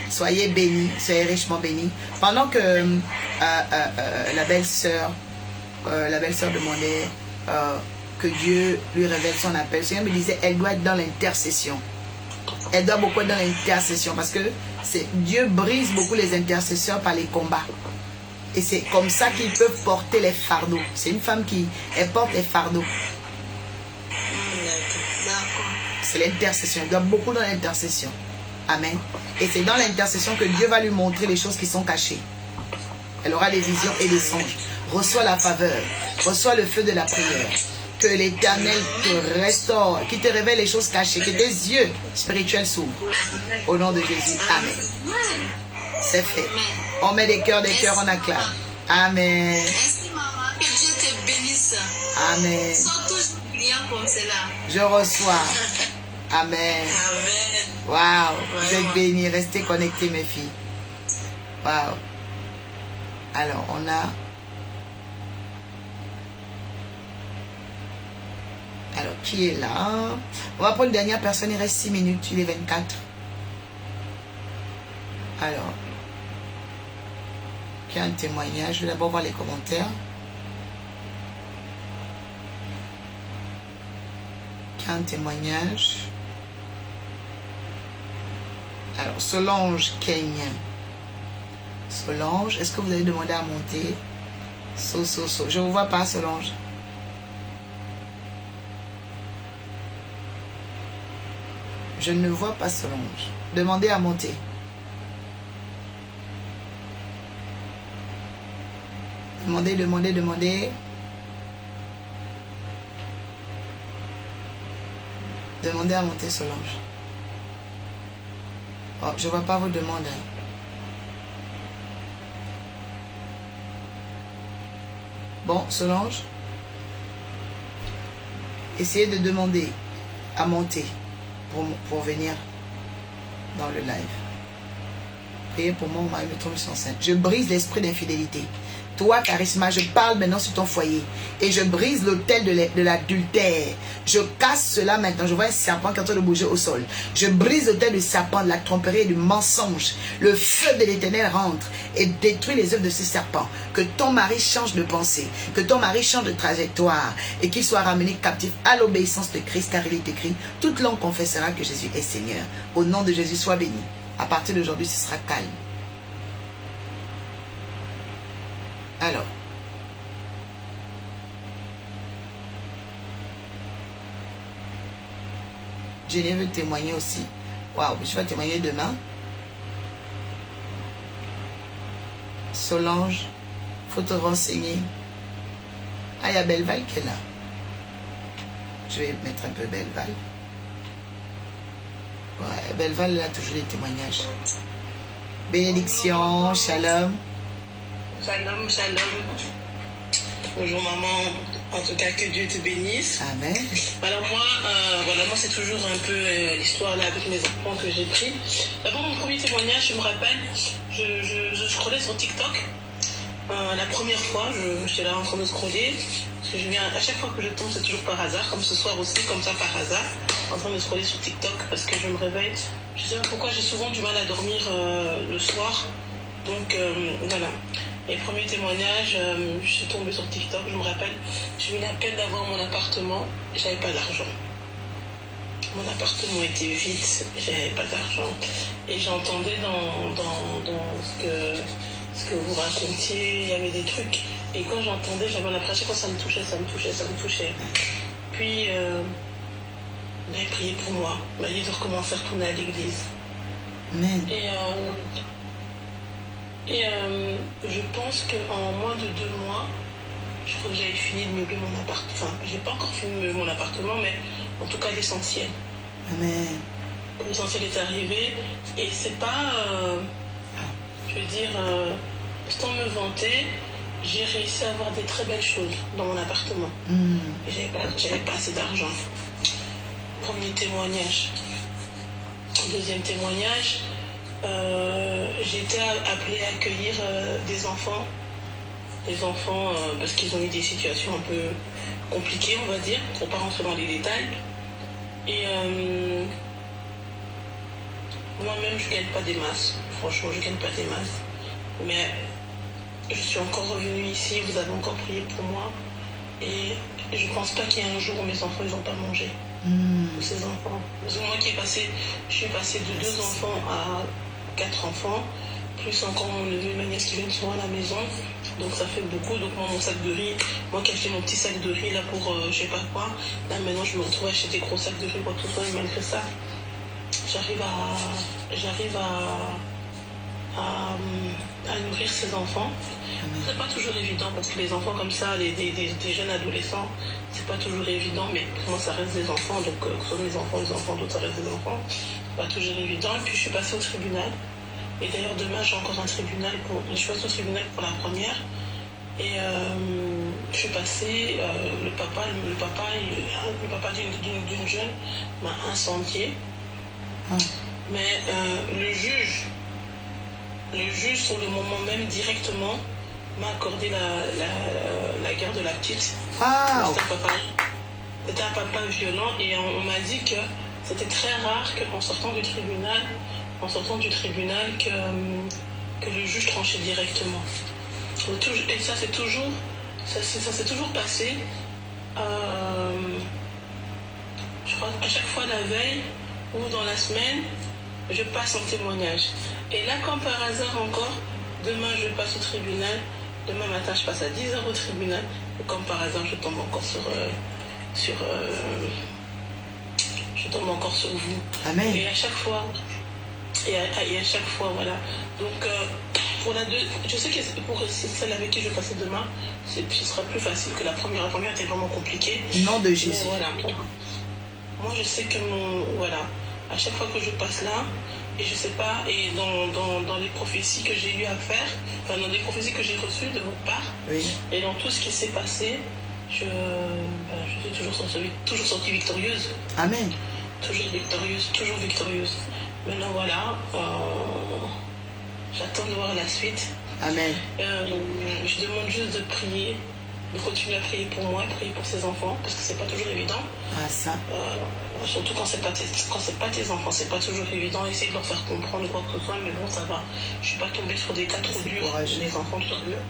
Soyez bénis, soyez richement bénis. Pendant que la belle-sœur demandait que Dieu lui révèle son appel, le Seigneur me disait, elle doit être dans l'intercession. Elle doit beaucoup être dans l'intercession parce que Dieu brise beaucoup les intercesseurs par les combats. Et c'est comme ça qu'ils peuvent porter les fardeaux. C'est une femme elle porte les fardeaux. C'est l'intercession. Elle doit beaucoup dans l'intercession. Amen. Et c'est dans l'intercession que Dieu va lui montrer les choses qui sont cachées. Elle aura des visions et des songes. Reçois la faveur. Reçois le feu de la prière. Que l'Éternel te restaure. Qu'il te révèle les choses cachées. Que tes yeux spirituels s'ouvrent. Au nom de Jésus. Amen. C'est fait. On met des cœurs, on acclame. Amen. Merci maman. Que Dieu te bénisse. Amen. Sois toujours brillant comme cela. Je reçois. Amen. Amen. Waouh. Vous êtes bénis. Restez connectés, mes filles. Waouh. Alors, on a... Alors, qui est là? On va prendre une dernière personne. Il reste 6 minutes. Il est 24. Alors, qui a un témoignage? Je vais d'abord voir les commentaires. Qui a un témoignage? Alors, Solange Kenya. Solange, est-ce que vous avez demandé à monter? Je ne vous vois pas, Solange. Je ne vois pas Solange. Demandez à monter. Demandez. Demandez à monter, Solange. Oh, je ne vois pas vos demandes. Bon, Solange, essayez de demander à monter pour venir dans le live. Priez pour moi, mon mari me trompe sur scène. Je brise l'esprit d'infidélité. Toi, Charisma, je parle maintenant sur ton foyer. Et je brise l'autel de l'adultère. Je casse cela maintenant. Je vois un serpent qui est en train de bouger au sol. Je brise l'autel du serpent, de la tromperie et du mensonge. Le feu de l'Éternel rentre et détruit les œuvres de ce serpent. Que ton mari change de pensée. Que ton mari change de trajectoire. Et qu'il soit ramené captif à l'obéissance de Christ. Car il est écrit, toute langue confessera que Jésus est Seigneur. Au nom de Jésus, sois béni. À partir d'aujourd'hui, ce sera calme. Alors. Jenny veut témoigner aussi. Waouh, je vais témoigner demain. Solange, faut te renseigner. Ah, il y a Belleval qui est là. Je vais mettre un peu Belleval. Ouais, Belleval, elle a toujours des témoignages. Bénédiction, shalom. Shalom, shalom. Bonjour maman, en tout cas que Dieu te bénisse. Amen. Alors moi, moi c'est toujours un peu l'histoire là avec mes enfants que j'ai pris. D'abord mon premier témoignage, je me rappelle, je scrollais sur TikTok. La première fois, j'étais là en train de scroller. Parce que je viens, à chaque fois que je tombe, c'est toujours par hasard, comme ce soir aussi, comme ça par hasard, en train de scroller sur TikTok parce que je me réveille. Je sais pas pourquoi j'ai souvent du mal à dormir le soir. Donc voilà. Et premier témoignage, je suis tombée sur TikTok, je me rappelle, j'ai eu la peine d'avoir mon appartement, j'avais pas d'argent. Mon appartement était vide, j'avais pas d'argent. Et j'entendais dans ce que vous racontiez, il y avait des trucs. Et quand j'entendais, j'avais l'impression que ça me touchait. Puis, il avait prié pour moi, il m'a dit de recommencer à retourner à l'église. Amen. Et je pense qu'en moins de 2 mois, je crois que j'avais fini de meubler mon appartement. Enfin, j'ai pas encore fini de meubler mon appartement, mais en tout cas l'essentiel. Amen. L'essentiel est arrivé. Et c'est pas, je veux dire, sans me vanter, j'ai réussi à avoir des très belles choses dans mon appartement. Et j'avais pas assez d'argent. Premier témoignage. Deuxième témoignage. J'ai été appelée à accueillir des enfants parce qu'ils ont eu des situations un peu compliquées, on va dire, pour pas rentrer dans les détails. Et moi-même, je gagne pas des masses. Franchement, je gagne pas des masses. Mais je suis encore revenue ici, vous avez encore prié pour moi. Et je pense pas qu'il y ait un jour où mes enfants, ils n'ont pas mangé. Ces enfants. Parce que moi je suis passée de 2 enfants à 4 enfants, plus encore mon neveu et ma nièce qui viennent souvent à la maison. Donc ça fait beaucoup. Donc moi, mon sac de riz, moi qui ai acheté mon petit sac de riz là pour je sais pas quoi, là maintenant je me retrouve à acheter des gros sacs de riz, quoi tout ça, et malgré ça, j'arrive à nourrir ces enfants. C'est pas toujours évident parce que les enfants comme ça, des jeunes adolescents, c'est pas toujours évident, mais pour moi ça reste des enfants, donc que ce soit mes enfants, d'autres ça reste des enfants, c'est pas toujours évident. Et puis je suis passée au tribunal, et d'ailleurs demain j'ai encore un tribunal, je suis passée au tribunal pour la première, et je suis passée, le papa d'une jeune m'a incendié, mais le juge sur le moment même directement m'a accordé la garde de la petite. C'était un papa violent, et on m'a dit que c'était très rare qu'en sortant du tribunal que le juge tranchait directement. Et ça s'est toujours passé. Je crois à chaque fois la veille ou dans la semaine, je passe en témoignage. Et là, comme par hasard encore, demain je passe au tribunal, demain matin je passe à 10h au tribunal, et comme par hasard je tombe encore sur vous. Amen. Et à chaque fois, voilà. Donc pour je sais que pour celle avec qui je vais passer demain, ce sera plus facile que la première. La première était vraiment compliquée. Nom de Jésus. Voilà. Moi je sais que à chaque fois que je passe là, et je sais pas, et dans les prophéties que j'ai eu à faire, enfin dans les prophéties que j'ai reçues de votre part, oui. Et dans tout ce qui s'est passé, je suis toujours sortie victorieuse. Amen. Toujours victorieuse. Maintenant voilà, j'attends de voir la suite. Amen. Je demande juste de prier, de continuer à prier pour moi, prier pour ses enfants, parce que c'est pas toujours évident. Ça. Surtout quand c'est pas tes enfants, c'est pas toujours évident. Essayer de leur faire comprendre quoi que ce soit, mais bon, ça va. Je suis pas tombée sur des cas trop durs, les enfants trop durs.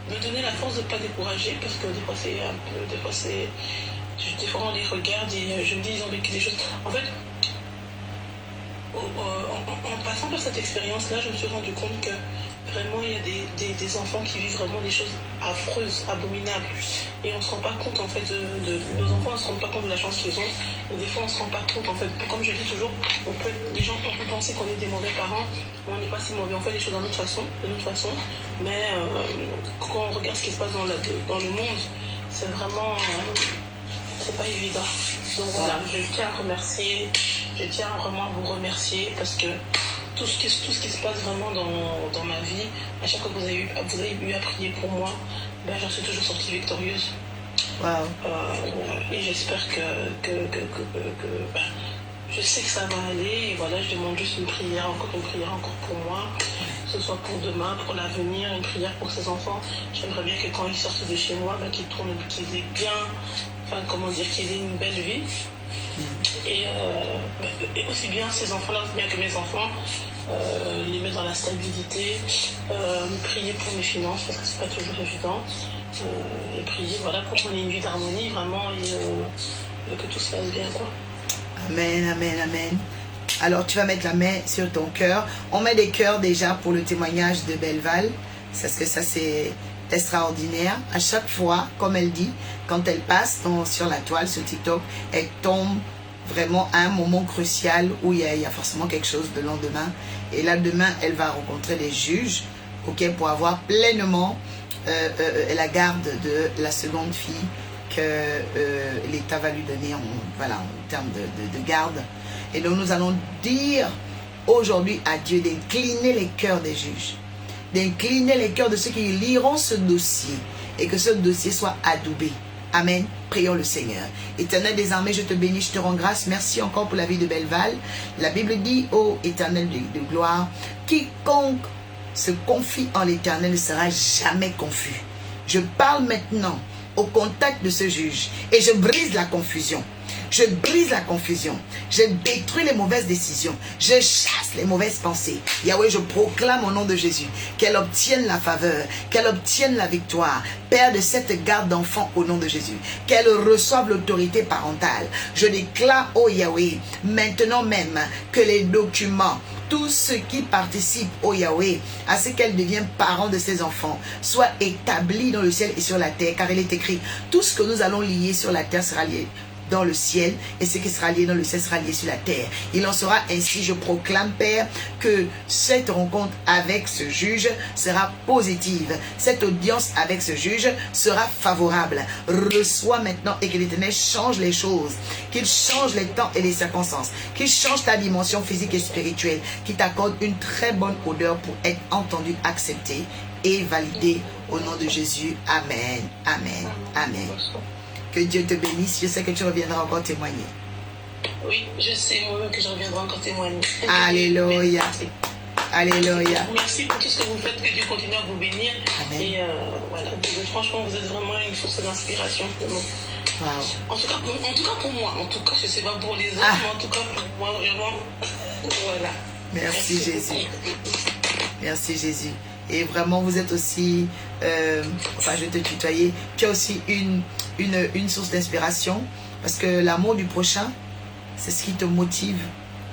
Me donner la force de pas décourager, parce que des fois on les regarde et je me dis ils ont vécu des choses. En fait, en passant faire cette expérience-là, je me suis rendu compte que vraiment, il y a des enfants qui vivent vraiment des choses affreuses, abominables. Et on ne se rend pas compte, en fait, nos enfants ne se rendent pas compte de la chance qu'ils ont. Et des fois, on ne se rend pas compte, en fait. Comme je dis toujours, les gens peuvent penser qu'on est des mauvais parents, mais on n'est pas si mauvais. On fait les choses de notre façon. Mais quand on regarde ce qui se passe dans le monde, c'est vraiment... c'est pas évident. Donc voilà, je tiens vraiment à vous remercier parce que tout ce qui se passe vraiment dans ma vie, à chaque fois que vous avez eu à prier pour moi, ben, j'en suis toujours sortie victorieuse. Wow. Et j'espère que ben, je sais que ça va aller. Et voilà, je demande juste une prière encore pour moi. Que ce soit pour demain, pour l'avenir, une prière pour ces enfants. J'aimerais bien que quand ils sortent de chez moi, ben, qu'ils aient bien, enfin comment dire, qu'ils aient une belle vie. Et aussi bien ces enfants-là, aussi bien que mes enfants, les mettre dans la stabilité, prier pour mes finances, parce que c'est pas toujours évident, et prier voilà, pour qu'on ait une vie d'harmonie vraiment et que tout se passe bien, quoi. Amen, amen, amen. Alors tu vas mettre la main sur ton cœur. On met des cœurs déjà pour le témoignage de Belleval, parce que ça c'est extraordinaire. À chaque fois, comme elle dit, quand elle passe sur la toile, sur TikTok, elle tombe vraiment à un moment crucial où il y a forcément quelque chose de lendemain. Et là, demain, elle va rencontrer les juges, pour avoir pleinement la garde de la seconde fille que l'État va lui donner en termes de garde. Et donc, nous allons dire aujourd'hui à Dieu d'incliner les cœurs des juges, d'incliner les cœurs de ceux qui liront ce dossier et que ce dossier soit adoubé. Amen. Prions le Seigneur. Éternel des armées, je te bénis, je te rends grâce. Merci encore pour la vie de Belleval. La Bible dit, ô Éternel de gloire, quiconque se confie en l'Éternel ne sera jamais confus. Je parle maintenant au contact de ce juge et je brise la confusion. Je brise la confusion. Je détruis les mauvaises décisions. Je chasse les mauvaises pensées. Yahweh, je proclame au nom de Jésus qu'elle obtienne la faveur, qu'elle obtienne la victoire. Père de cette garde d'enfants au nom de Jésus. Qu'elle reçoive l'autorité parentale. Je déclare, ô Yahweh, maintenant même que les documents, tous ceux qui participent, ô Yahweh, à ce qu'elle devienne parent de ses enfants, soient établis dans le ciel et sur la terre. Car il est écrit, tout ce que nous allons lier sur la terre sera lié dans le ciel, et ce qui sera lié dans le ciel sera lié sur la terre. Il en sera ainsi, je proclame, Père, que cette rencontre avec ce juge sera positive. Cette audience avec ce juge sera favorable. Reçois maintenant et que l'Éternel change les choses, qu'il change les temps et les circonstances, qu'il change ta dimension physique et spirituelle, qu'il t'accorde une très bonne odeur pour être entendu, accepté et validé au nom de Jésus. Amen, amen, amen. Que Dieu te bénisse. Je sais que tu reviendras encore témoigner. Oui, je sais moi-même que je reviendrai encore témoigner. Alléluia. Alléluia. Merci pour tout ce que vous faites. Que Dieu continue à vous bénir. Amen. Et voilà, franchement, vous êtes vraiment une source d'inspiration pour nous. Wow. En tout cas pour moi. En tout cas, je ne sais pas pour les autres, mais en tout cas pour moi, vraiment. Voilà. Merci Jésus. Merci Jésus. Et vraiment, vous êtes aussi, enfin je vais te tutoyer, tu as aussi une source d'inspiration, parce que l'amour du prochain, c'est ce qui te motive.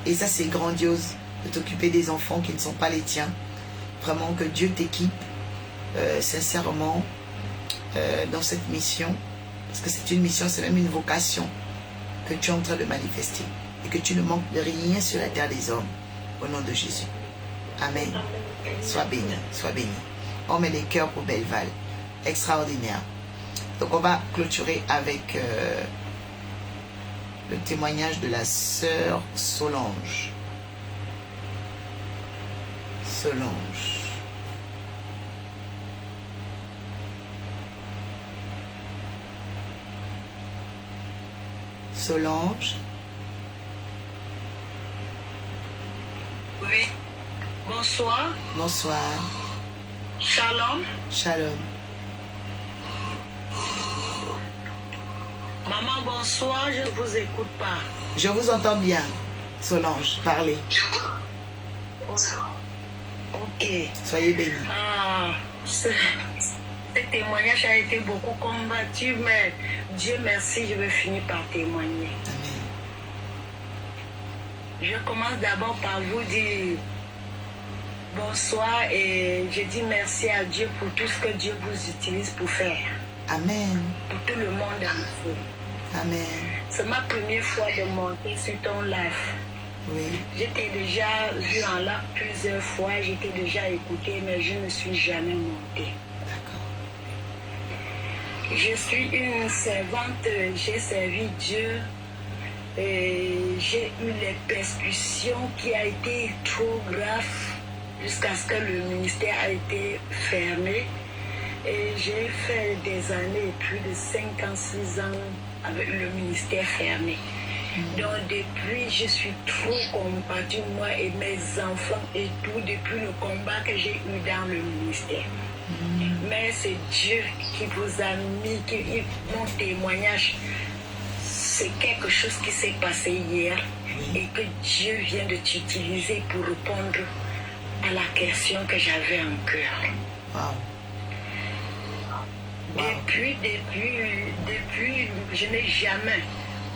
Et ça, c'est grandiose, de t'occuper des enfants qui ne sont pas les tiens. Vraiment, que Dieu t'équipe sincèrement dans cette mission, parce que c'est une mission, c'est même une vocation que tu es en train de manifester. Et que tu ne manques de rien sur la terre des hommes, au nom de Jésus. Amen. Sois béni, sois béni. On met les cœurs pour Belleval. Extraordinaire. Donc on va clôturer avec le témoignage de la sœur Solange. Solange. Solange. Oui. Bonsoir. Bonsoir. Shalom. Shalom. Maman, bonsoir. Je ne vous écoute pas. Je vous entends bien, Solange. Parlez. Bonsoir. Ok. Soyez bénis. Ce témoignage a été beaucoup combattu, mais Dieu merci, je vais finir par témoigner. Amen. Je commence d'abord par vous dire Bonsoir et je dis merci à Dieu pour tout ce que Dieu vous utilise pour faire. Amen. Pour tout le monde entier. Amen. C'est ma première fois de monter sur ton live. Oui. J'étais déjà vu en live plusieurs fois, j'étais déjà écouté, mais je ne suis jamais montée. D'accord. Je suis une servante, j'ai servi Dieu. Et j'ai eu les persécutions qui a été trop graves jusqu'à ce que le ministère a été fermé. Et j'ai fait des années, plus de 5 ans, 6 ans avec le ministère fermé. Donc depuis, je suis trop combattue, moi et mes enfants et tout, depuis le combat que j'ai eu dans le ministère. Mais c'est Dieu qui vous a mis, mon témoignage. C'est quelque chose qui s'est passé hier et que Dieu vient de t'utiliser pour répondre à la question que j'avais en cœur. Wow. Depuis, je n'ai jamais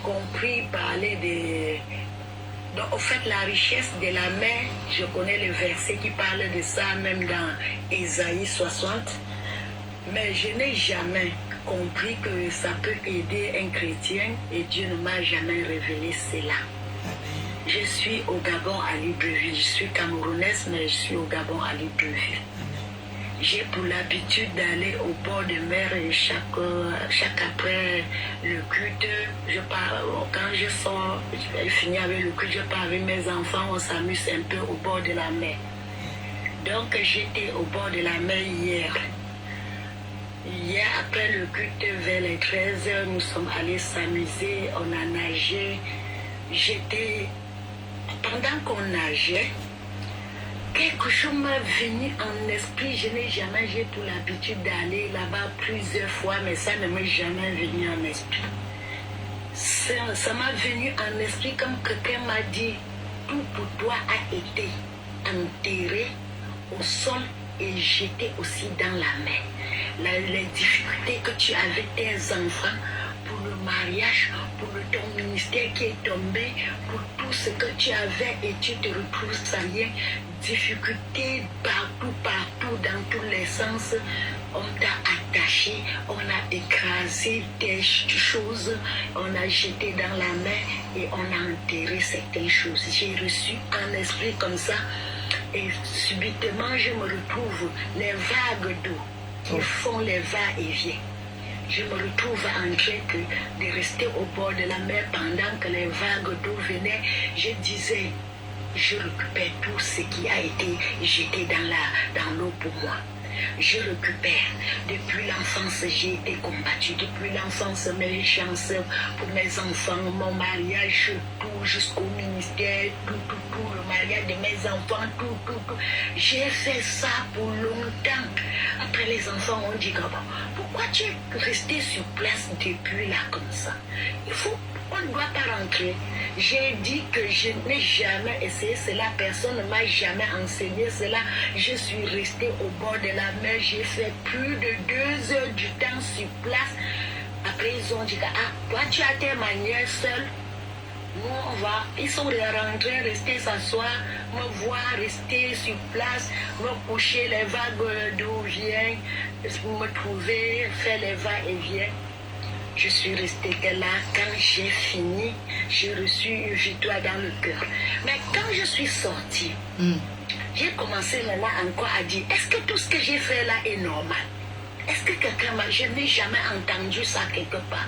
compris parler de... Donc, au fait, la richesse de la main, je connais le verset qui parle de ça, même dans Ésaïe 60, mais je n'ai jamais compris que ça peut aider un chrétien et Dieu ne m'a jamais révélé cela. Je suis au Gabon à Libreville, je suis camerounaise mais je suis au Gabon à Libreville. J'ai pour l'habitude d'aller au bord de mer et chaque après le culte, quand je sors, je finis avec le culte, je pars avec mes enfants, on s'amuse un peu au bord de la mer. Donc j'étais au bord de la mer hier. Hier, après le culte, vers les 13h, nous sommes allés s'amuser, on a nagé. Pendant qu'on nageait, quelque chose m'a venu en esprit. Je n'ai jamais, j'ai pour l'habitude d'aller là-bas plusieurs fois, mais ça ne m'est jamais venu en esprit. Ça m'a venu en esprit comme quelqu'un m'a dit, tout pour toi a été enterré au sol et jeté aussi dans la mer. Les difficultés que tu avais tes enfants pour le mariage, pour ton ministère qui est tombé, pour tout ce que tu avais et tu te retrouves sans rien, difficultés partout, dans tous les sens, on t'a attaché, on a écrasé des choses, on a jeté dans la mer et on a enterré certaines choses. J'ai reçu un esprit comme ça et subitement je me retrouve les vagues d'eau qui font les va-et-vient. Je me retrouve en train de rester au bord de la mer pendant que les vagues d'eau venaient. Je disais, je récupère tout ce qui a été jeté dans l'eau pour moi. Je récupère. Depuis l'enfance, j'ai été combattue. Depuis l'enfance, mes chances pour mes enfants, mon mariage, tout jusqu'au ministère, tout, le mariage de mes enfants, tout. J'ai fait ça pour longtemps. Après, les enfants ont dit, pourquoi tu es resté sur place depuis là comme ça? On ne doit pas rentrer. J'ai dit que je n'ai jamais essayé cela, personne ne m'a jamais enseigné cela. Je suis restée au bord de la mer, j'ai fait plus de 2 heures du temps sur place. Après, ils ont dit, toi tu as tes manières seules. Nous, ils sont rentrés, rester s'asseoir, me voir rester sur place, me coucher, les vagues d'eau viennent, me trouver, faire les va-et-vient. Je suis restée là. Quand j'ai fini, j'ai reçu une victoire dans le cœur. Mais quand je suis sortie, j'ai commencé là encore à dire, est-ce que tout ce que j'ai fait là est normal? Est-ce que quelqu'un m'a... Je n'ai jamais entendu ça quelque part.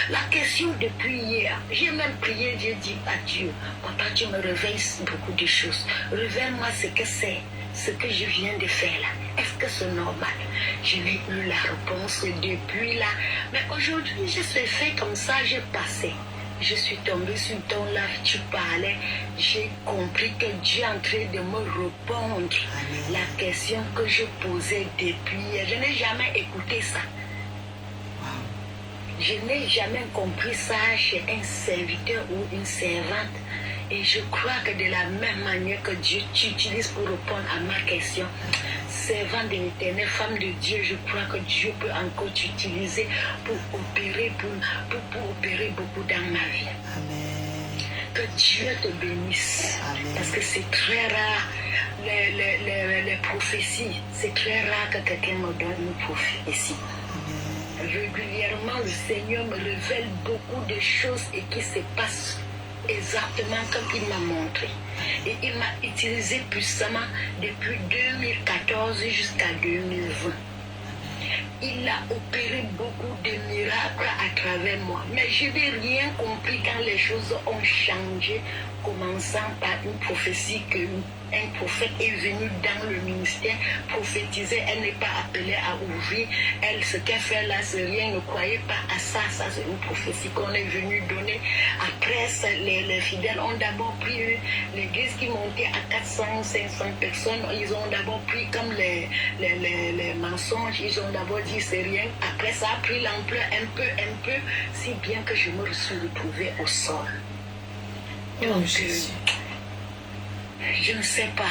La question depuis hier, j'ai même prié, j'ai dit à Dieu, papa, tu me réveilles beaucoup de choses. Révèle-moi ce que c'est, ce que je viens de faire là. Est-ce que c'est normal? Je n'ai eu la réponse depuis là. Mais aujourd'hui, je suis fait comme ça, j'ai passé. Je suis tombée sur ton live, tu parlais. J'ai compris que Dieu est en train de me répondre la question que je posais depuis hier. Je n'ai jamais écouté ça. Je n'ai jamais compris ça chez un serviteur ou une servante. Et je crois que de la même manière que Dieu t'utilise pour répondre à ma question, servant de l'Éternel, femme de Dieu, je crois que Dieu peut encore t'utiliser pour opérer, pour opérer beaucoup dans ma vie. Amen. Que Dieu te bénisse. Amen. Parce que c'est très rare, les prophéties, c'est très rare que quelqu'un me donne une prophétie. Régulièrement, le Seigneur me révèle beaucoup de choses et qui se passent exactement comme il m'a montré. Et il m'a utilisé puissamment depuis 2014 jusqu'à 2020. Il a opéré beaucoup de miracles à travers moi. Mais je n'ai rien compris quand les choses ont changé, commençant par une prophétie qu'un prophète est venu dans le ministère, prophétiser, elle n'est pas appelée à ouvrir. Elle, ce qu'elle fait là, c'est rien, ne croyez pas à ça. Ça, c'est une prophétie qu'on est venu donner. Après, les fidèles ont d'abord pris l'église qui montait à 400, 500 personnes. Ils ont d'abord pris comme les mensonges. Ils ont d'abord dit c'est rien. Après, ça a pris l'ampleur un peu, si bien que je me suis retrouvée au sol. Donc, je ne sais pas.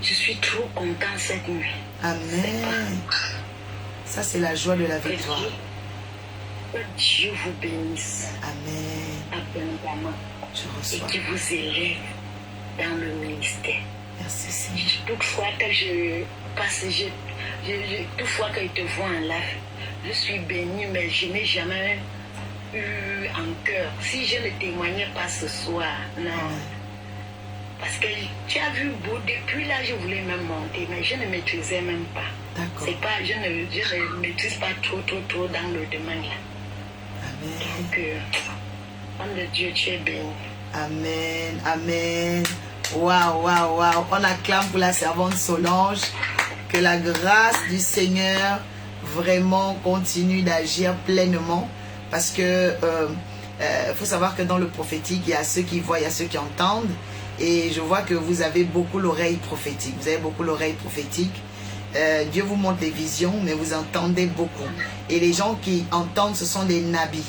Je suis trop content cette nuit. Amen. Ça, c'est la joie de la Que victoire. Que Dieu vous bénisse Amen. abondamment Je et reçois. qui vous élève dans le ministère. Merci, Seigneur. Toutefois que je passe, toutefois que je te vois en live, je suis bénie, mais je n'ai jamais eu en cœur. Si je ne témoignais pas ce soir, non. Parce que tu as vu, depuis là, je voulais même monter, mais je ne maîtrisais même pas. D'accord. C'est pas, je ne maîtrise pas trop dans le domaine là. Amen. Donc, homme de Dieu, tu es béni. Amen. Amen. Waouh, waouh, waouh. On acclame pour la servante Solange. Que la grâce du Seigneur vraiment continue d'agir pleinement. Parce que faut savoir que dans le prophétique, il y a ceux qui voient, il y a ceux qui entendent. Et je vois que vous avez beaucoup l'oreille prophétique. Vous avez beaucoup l'oreille prophétique. Dieu vous montre des visions, mais vous entendez beaucoup. Et les gens qui entendent, ce sont des nabis.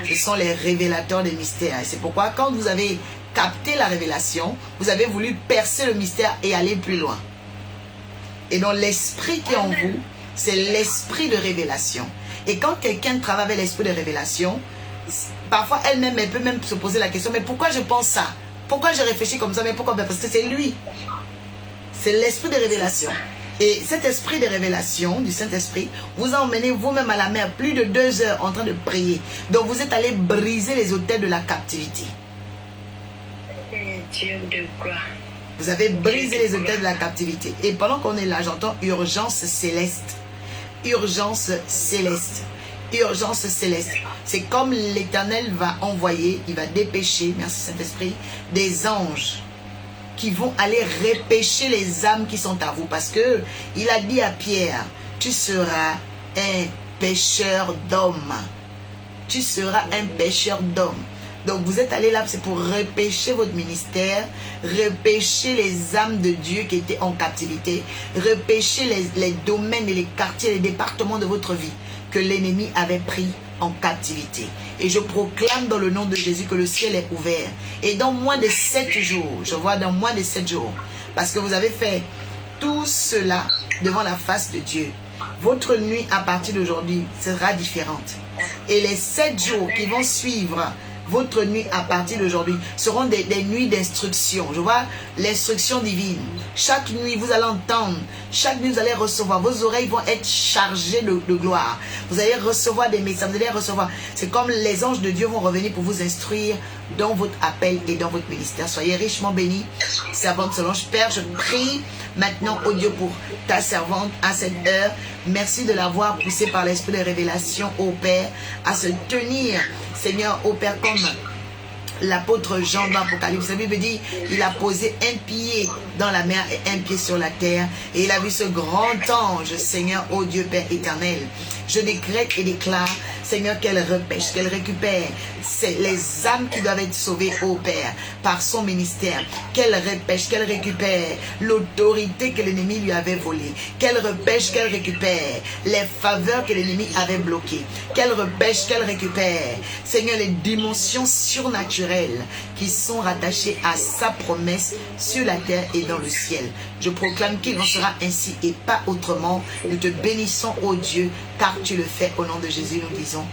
Ce sont les révélateurs des mystères. Et c'est pourquoi quand vous avez capté la révélation, vous avez voulu percer le mystère et aller plus loin. Et donc l'esprit qui est en vous, c'est l'esprit de révélation. Et quand quelqu'un travaille avec l'esprit de révélation, parfois elle-même, elle peut même se poser la question, mais pourquoi je pense ça? Pourquoi je réfléchis comme ça? Mais pourquoi? Parce que c'est lui. C'est l'esprit de révélation. Et cet esprit de révélation du Saint-Esprit vous a emmené vous-même à la mer plus de 2 heures en train de prier. Donc vous êtes allé briser les autels de la captivité. Dieu de gloire. Vous avez brisé les autels de la captivité. Et pendant qu'on est là, j'entends urgence céleste. Urgence céleste. Urgence céleste. C'est comme l'Éternel va envoyer, il va dépêcher, merci Saint-Esprit, des anges qui vont aller repêcher les âmes qui sont à vous. Parce que il a dit à Pierre, tu seras un pêcheur d'hommes. Tu seras un pêcheur d'hommes. Donc vous êtes allé là, c'est pour repêcher votre ministère, repêcher les âmes de Dieu qui étaient en captivité, repêcher les domaines et les quartiers, les départements de votre vie que l'ennemi avait pris en captivité. Et je proclame dans le nom de Jésus que le ciel est ouvert. Et dans moins de 7 jours, je vois dans moins de 7 jours, parce que vous avez fait tout cela devant la face de Dieu, votre nuit à partir d'aujourd'hui sera différente. Et les 7 jours qui vont suivre votre nuit à partir d'aujourd'hui seront des nuits d'instruction. Je vois l'instruction divine. Chaque nuit, vous allez entendre. Chaque nuit, vous allez recevoir. Vos oreilles vont être chargées de gloire. Vous allez recevoir des messages. Vous allez recevoir. C'est comme les anges de Dieu vont revenir pour vous instruire dans votre appel et dans votre ministère. Soyez richement bénis. Servante Solange, Père, je prie maintenant, oh Dieu, pour ta servante à cette heure. Merci de l'avoir poussée par l'esprit de révélation, ô Père, à se tenir, Seigneur, ô Père, comme l'apôtre Jean dans l'Apocalypse. La Bible dit, il a posé un pied dans la mer et un pied sur la terre. Et il a vu ce grand ange, Seigneur, ô Dieu Père éternel. Je décrète et déclare, Seigneur, qu'elle repêche, qu'elle récupère les âmes qui doivent être sauvées, ô Père, par son ministère. Qu'elle repêche, qu'elle récupère l'autorité que l'ennemi lui avait volée. Qu'elle repêche, qu'elle récupère les faveurs que l'ennemi avait bloquées. Qu'elle repêche, qu'elle récupère, Seigneur, les dimensions surnaturelles qui sont rattachées à sa promesse sur la terre et dans le ciel. Je proclame qu'il en sera ainsi et pas autrement. Nous te bénissons, ô Dieu, car tu le fais. Au nom de Jésus, nous disons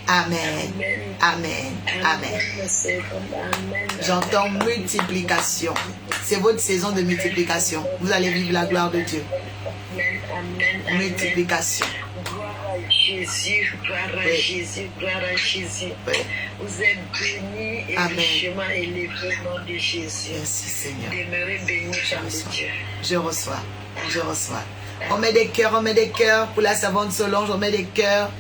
Amen. Amen. Amen. J'entends multiplication. C'est votre saison de multiplication. Vous allez vivre la gloire de Dieu. Multiplication. Gloire à Jésus, gloire à Jésus, gloire à Jésus. Vous êtes bénis et richement élevés au nom de Jésus. Merci Seigneur. Demeurez bénis, femme de Dieu. Je reçois, je reçois. On met des cœurs pour la savante Solange, on met des cœurs.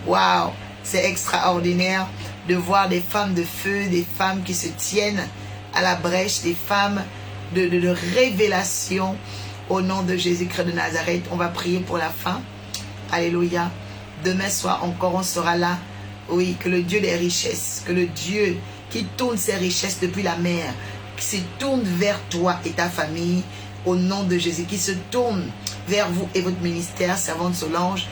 Waouh, c'est extraordinaire de voir des femmes de feu, des femmes qui se tiennent à la brèche, des femmes de révélation au nom de Jésus-Christ de Nazareth. On va prier pour la fin. Alléluia. Demain soir encore, on sera là. Oui, que le Dieu des richesses, que le Dieu qui tourne ses richesses depuis la mer, qui se tourne vers toi et ta famille, au nom de Jésus, qui se tourne vers vous et votre ministère, servante Solange,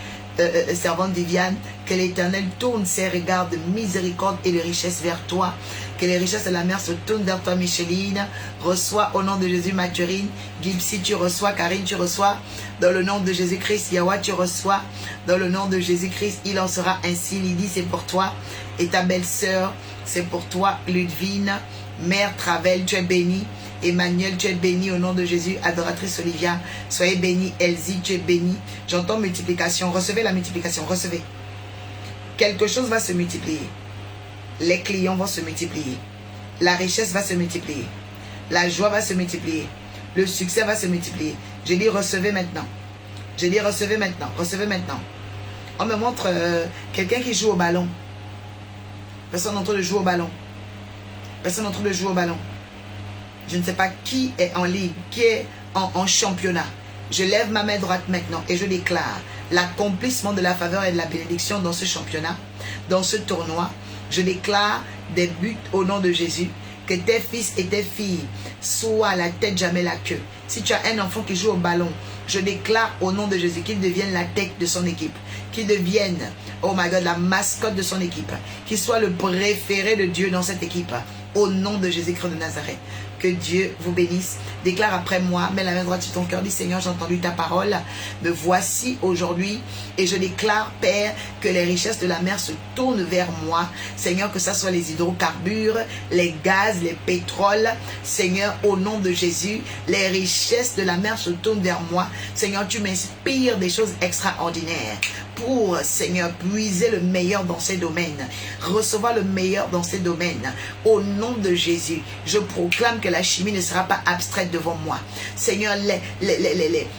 servante Viviane, que l'Éternel tourne ses regards de miséricorde et de richesse vers toi, que les richesses de la mer se tournent vers toi, Micheline. Reçois au nom de Jésus, Mathurine. Gipsy, tu reçois. Karine, tu reçois. Dans le nom de Jésus-Christ, Yawa, tu reçois. Dans le nom de Jésus-Christ, il en sera ainsi. Lydie, c'est pour toi. Et ta belle-sœur, c'est pour toi. Ludvine, Mère Travel, tu es bénie. Emmanuel, tu es béni au nom de Jésus. Adoratrice Olivia, soyez bénie. Elsie, tu es bénie. J'entends multiplication. Recevez la multiplication. Recevez. Quelque chose va se multiplier. Les clients vont se multiplier. La richesse va se multiplier. La joie va se multiplier. Le succès va se multiplier. Je dis recevez maintenant. Je dis recevez maintenant. Recevez maintenant. On me montre quelqu'un qui joue au ballon. Personne en train de jouer au ballon. Personne en train de jouer au ballon. Je ne sais pas qui est en ligue, qui est en championnat. Je lève ma main droite maintenant et je déclare l'accomplissement de la faveur et de la bénédiction dans ce championnat, dans ce tournoi. Je déclare des buts au nom de Jésus. Que tes fils et tes filles soient à la tête, jamais la queue. Si tu as un enfant qui joue au ballon, je déclare au nom de Jésus qu'il devienne la tête de son équipe. Qu'il devienne, oh my God, la mascotte de son équipe. Qu'il soit le préféré de Dieu dans cette équipe. Au nom de Jésus-Christ de Nazareth. Que Dieu vous bénisse. Déclare après moi, mets la main droite sur ton cœur, dis Seigneur, j'ai entendu ta parole. Me voici aujourd'hui et je déclare, Père, que les richesses de la mer se tournent vers moi. Seigneur, que ce soit les hydrocarbures, les gaz, les pétroles. Seigneur, au nom de Jésus, les richesses de la mer se tournent vers moi. Seigneur, tu m'inspires des choses extraordinaires pour, Seigneur, puiser le meilleur dans ces domaines. Recevoir le meilleur dans ces domaines. Au nom de Jésus, je proclame que la chimie ne sera pas abstraite devant moi. Seigneur,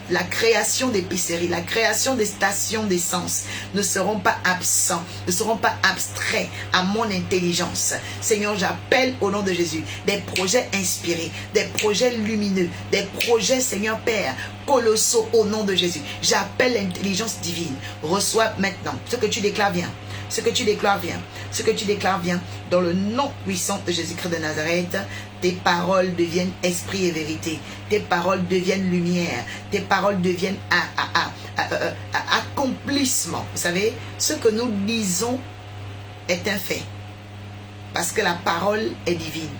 la création d'épiceries, la création des stations d'essence ne seront pas absents, ne seront pas abstraits à mon intelligence. Seigneur, j'appelle au nom de Jésus des projets inspirés, des projets lumineux, des projets, Seigneur Père, colossaux au nom de Jésus. J'appelle l'intelligence divine. Reçois maintenant ce que tu déclares vient. Ce que tu déclares vient. Ce que tu déclares vient. Dans le nom puissant de Jésus-Christ de Nazareth, tes paroles deviennent esprit et vérité. Tes paroles deviennent lumière. Tes paroles deviennent accomplissement. Vous savez, ce que nous disons est un fait. Parce que la parole est divine.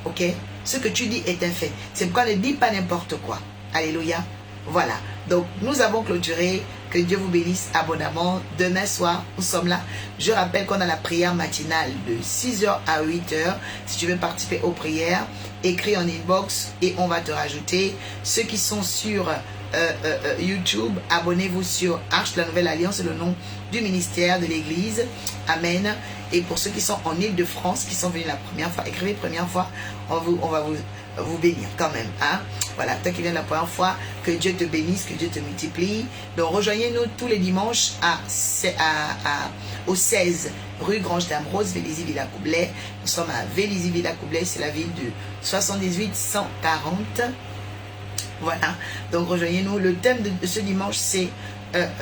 Ok? Ce que tu dis est un fait. C'est pourquoi ne dis pas n'importe quoi. Alléluia. Voilà. Donc, nous avons clôturé. Que Dieu vous bénisse abondamment. Demain soir, nous sommes là. Je rappelle qu'on a la prière matinale de 6h à 8h. Si tu veux participer aux prières, écris en inbox et on va te rajouter. Ceux qui sont sur YouTube, abonnez-vous sur Arche de la Nouvelle Alliance, c'est le nom du ministère de l'Église. Amen. Et pour ceux qui sont en Île-de-France, qui sont venus la première fois, écrivez première fois, on va vous bénir quand même. Hein? Voilà, toi qui viens la première fois, que Dieu te bénisse, que Dieu te multiplie. Donc rejoignez-nous tous les dimanches au 16 rue Grange d'Amrose, Vélizy Villa Coublet. Nous sommes à Vélizy Villa Coublet, c'est la ville de 78 140. Voilà, donc rejoignez-nous. Le thème de ce dimanche, c'est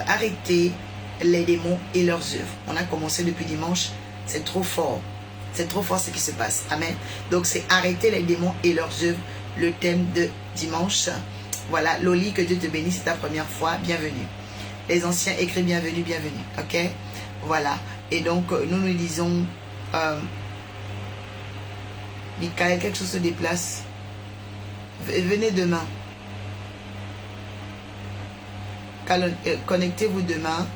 arrêter les démons et leurs œuvres. On a commencé depuis dimanche, c'est trop fort. C'est trop fort ce qui se passe. Amen. Donc c'est arrêter les démons et leurs œuvres. Le thème de dimanche. Voilà. Loli, que Dieu te bénisse. C'est ta première fois. Bienvenue. Les anciens écrits bienvenue, bienvenue. Ok. Voilà. Et donc nous disons Michael, quelque chose se déplace. Venez demain. connectez-vous demain.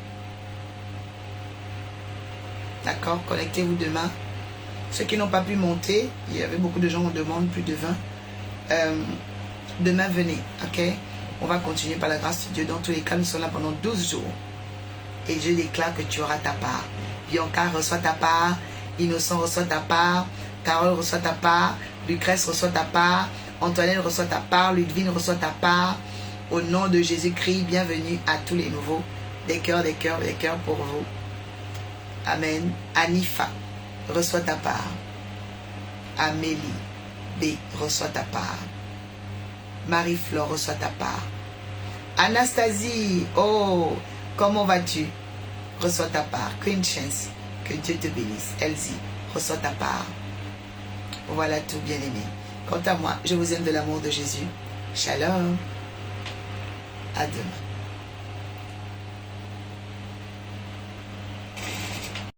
D'accord, connectez-vous demain. Ceux qui n'ont pas pu monter, il y avait beaucoup de gens, on demande plus de 20. Demain, venez, ok? On va continuer par la grâce de Dieu. Dans tous les cas, nous sommes là pendant 12 jours. Et je déclare que tu auras ta part. Bianca reçoit ta part. Innocent reçoit ta part. Carole reçoit ta part. Lucrèce reçoit ta part. Antoinette reçoit ta part. Ludivine reçoit ta part. Au nom de Jésus-Christ, bienvenue à tous les nouveaux. Des cœurs, des cœurs, des cœurs pour vous. Amen. Anifa reçoit ta part. Amélie B reçoit ta part. Marie-Flore reçoit ta part. Anastasie, oh, comment vas-tu? Reçois ta part. Queen Chance, que Dieu te bénisse. Elsie, reçois ta part. Voilà tout, bien-aimé. Quant à moi, je vous aime de l'amour de Jésus. Shalom. À demain.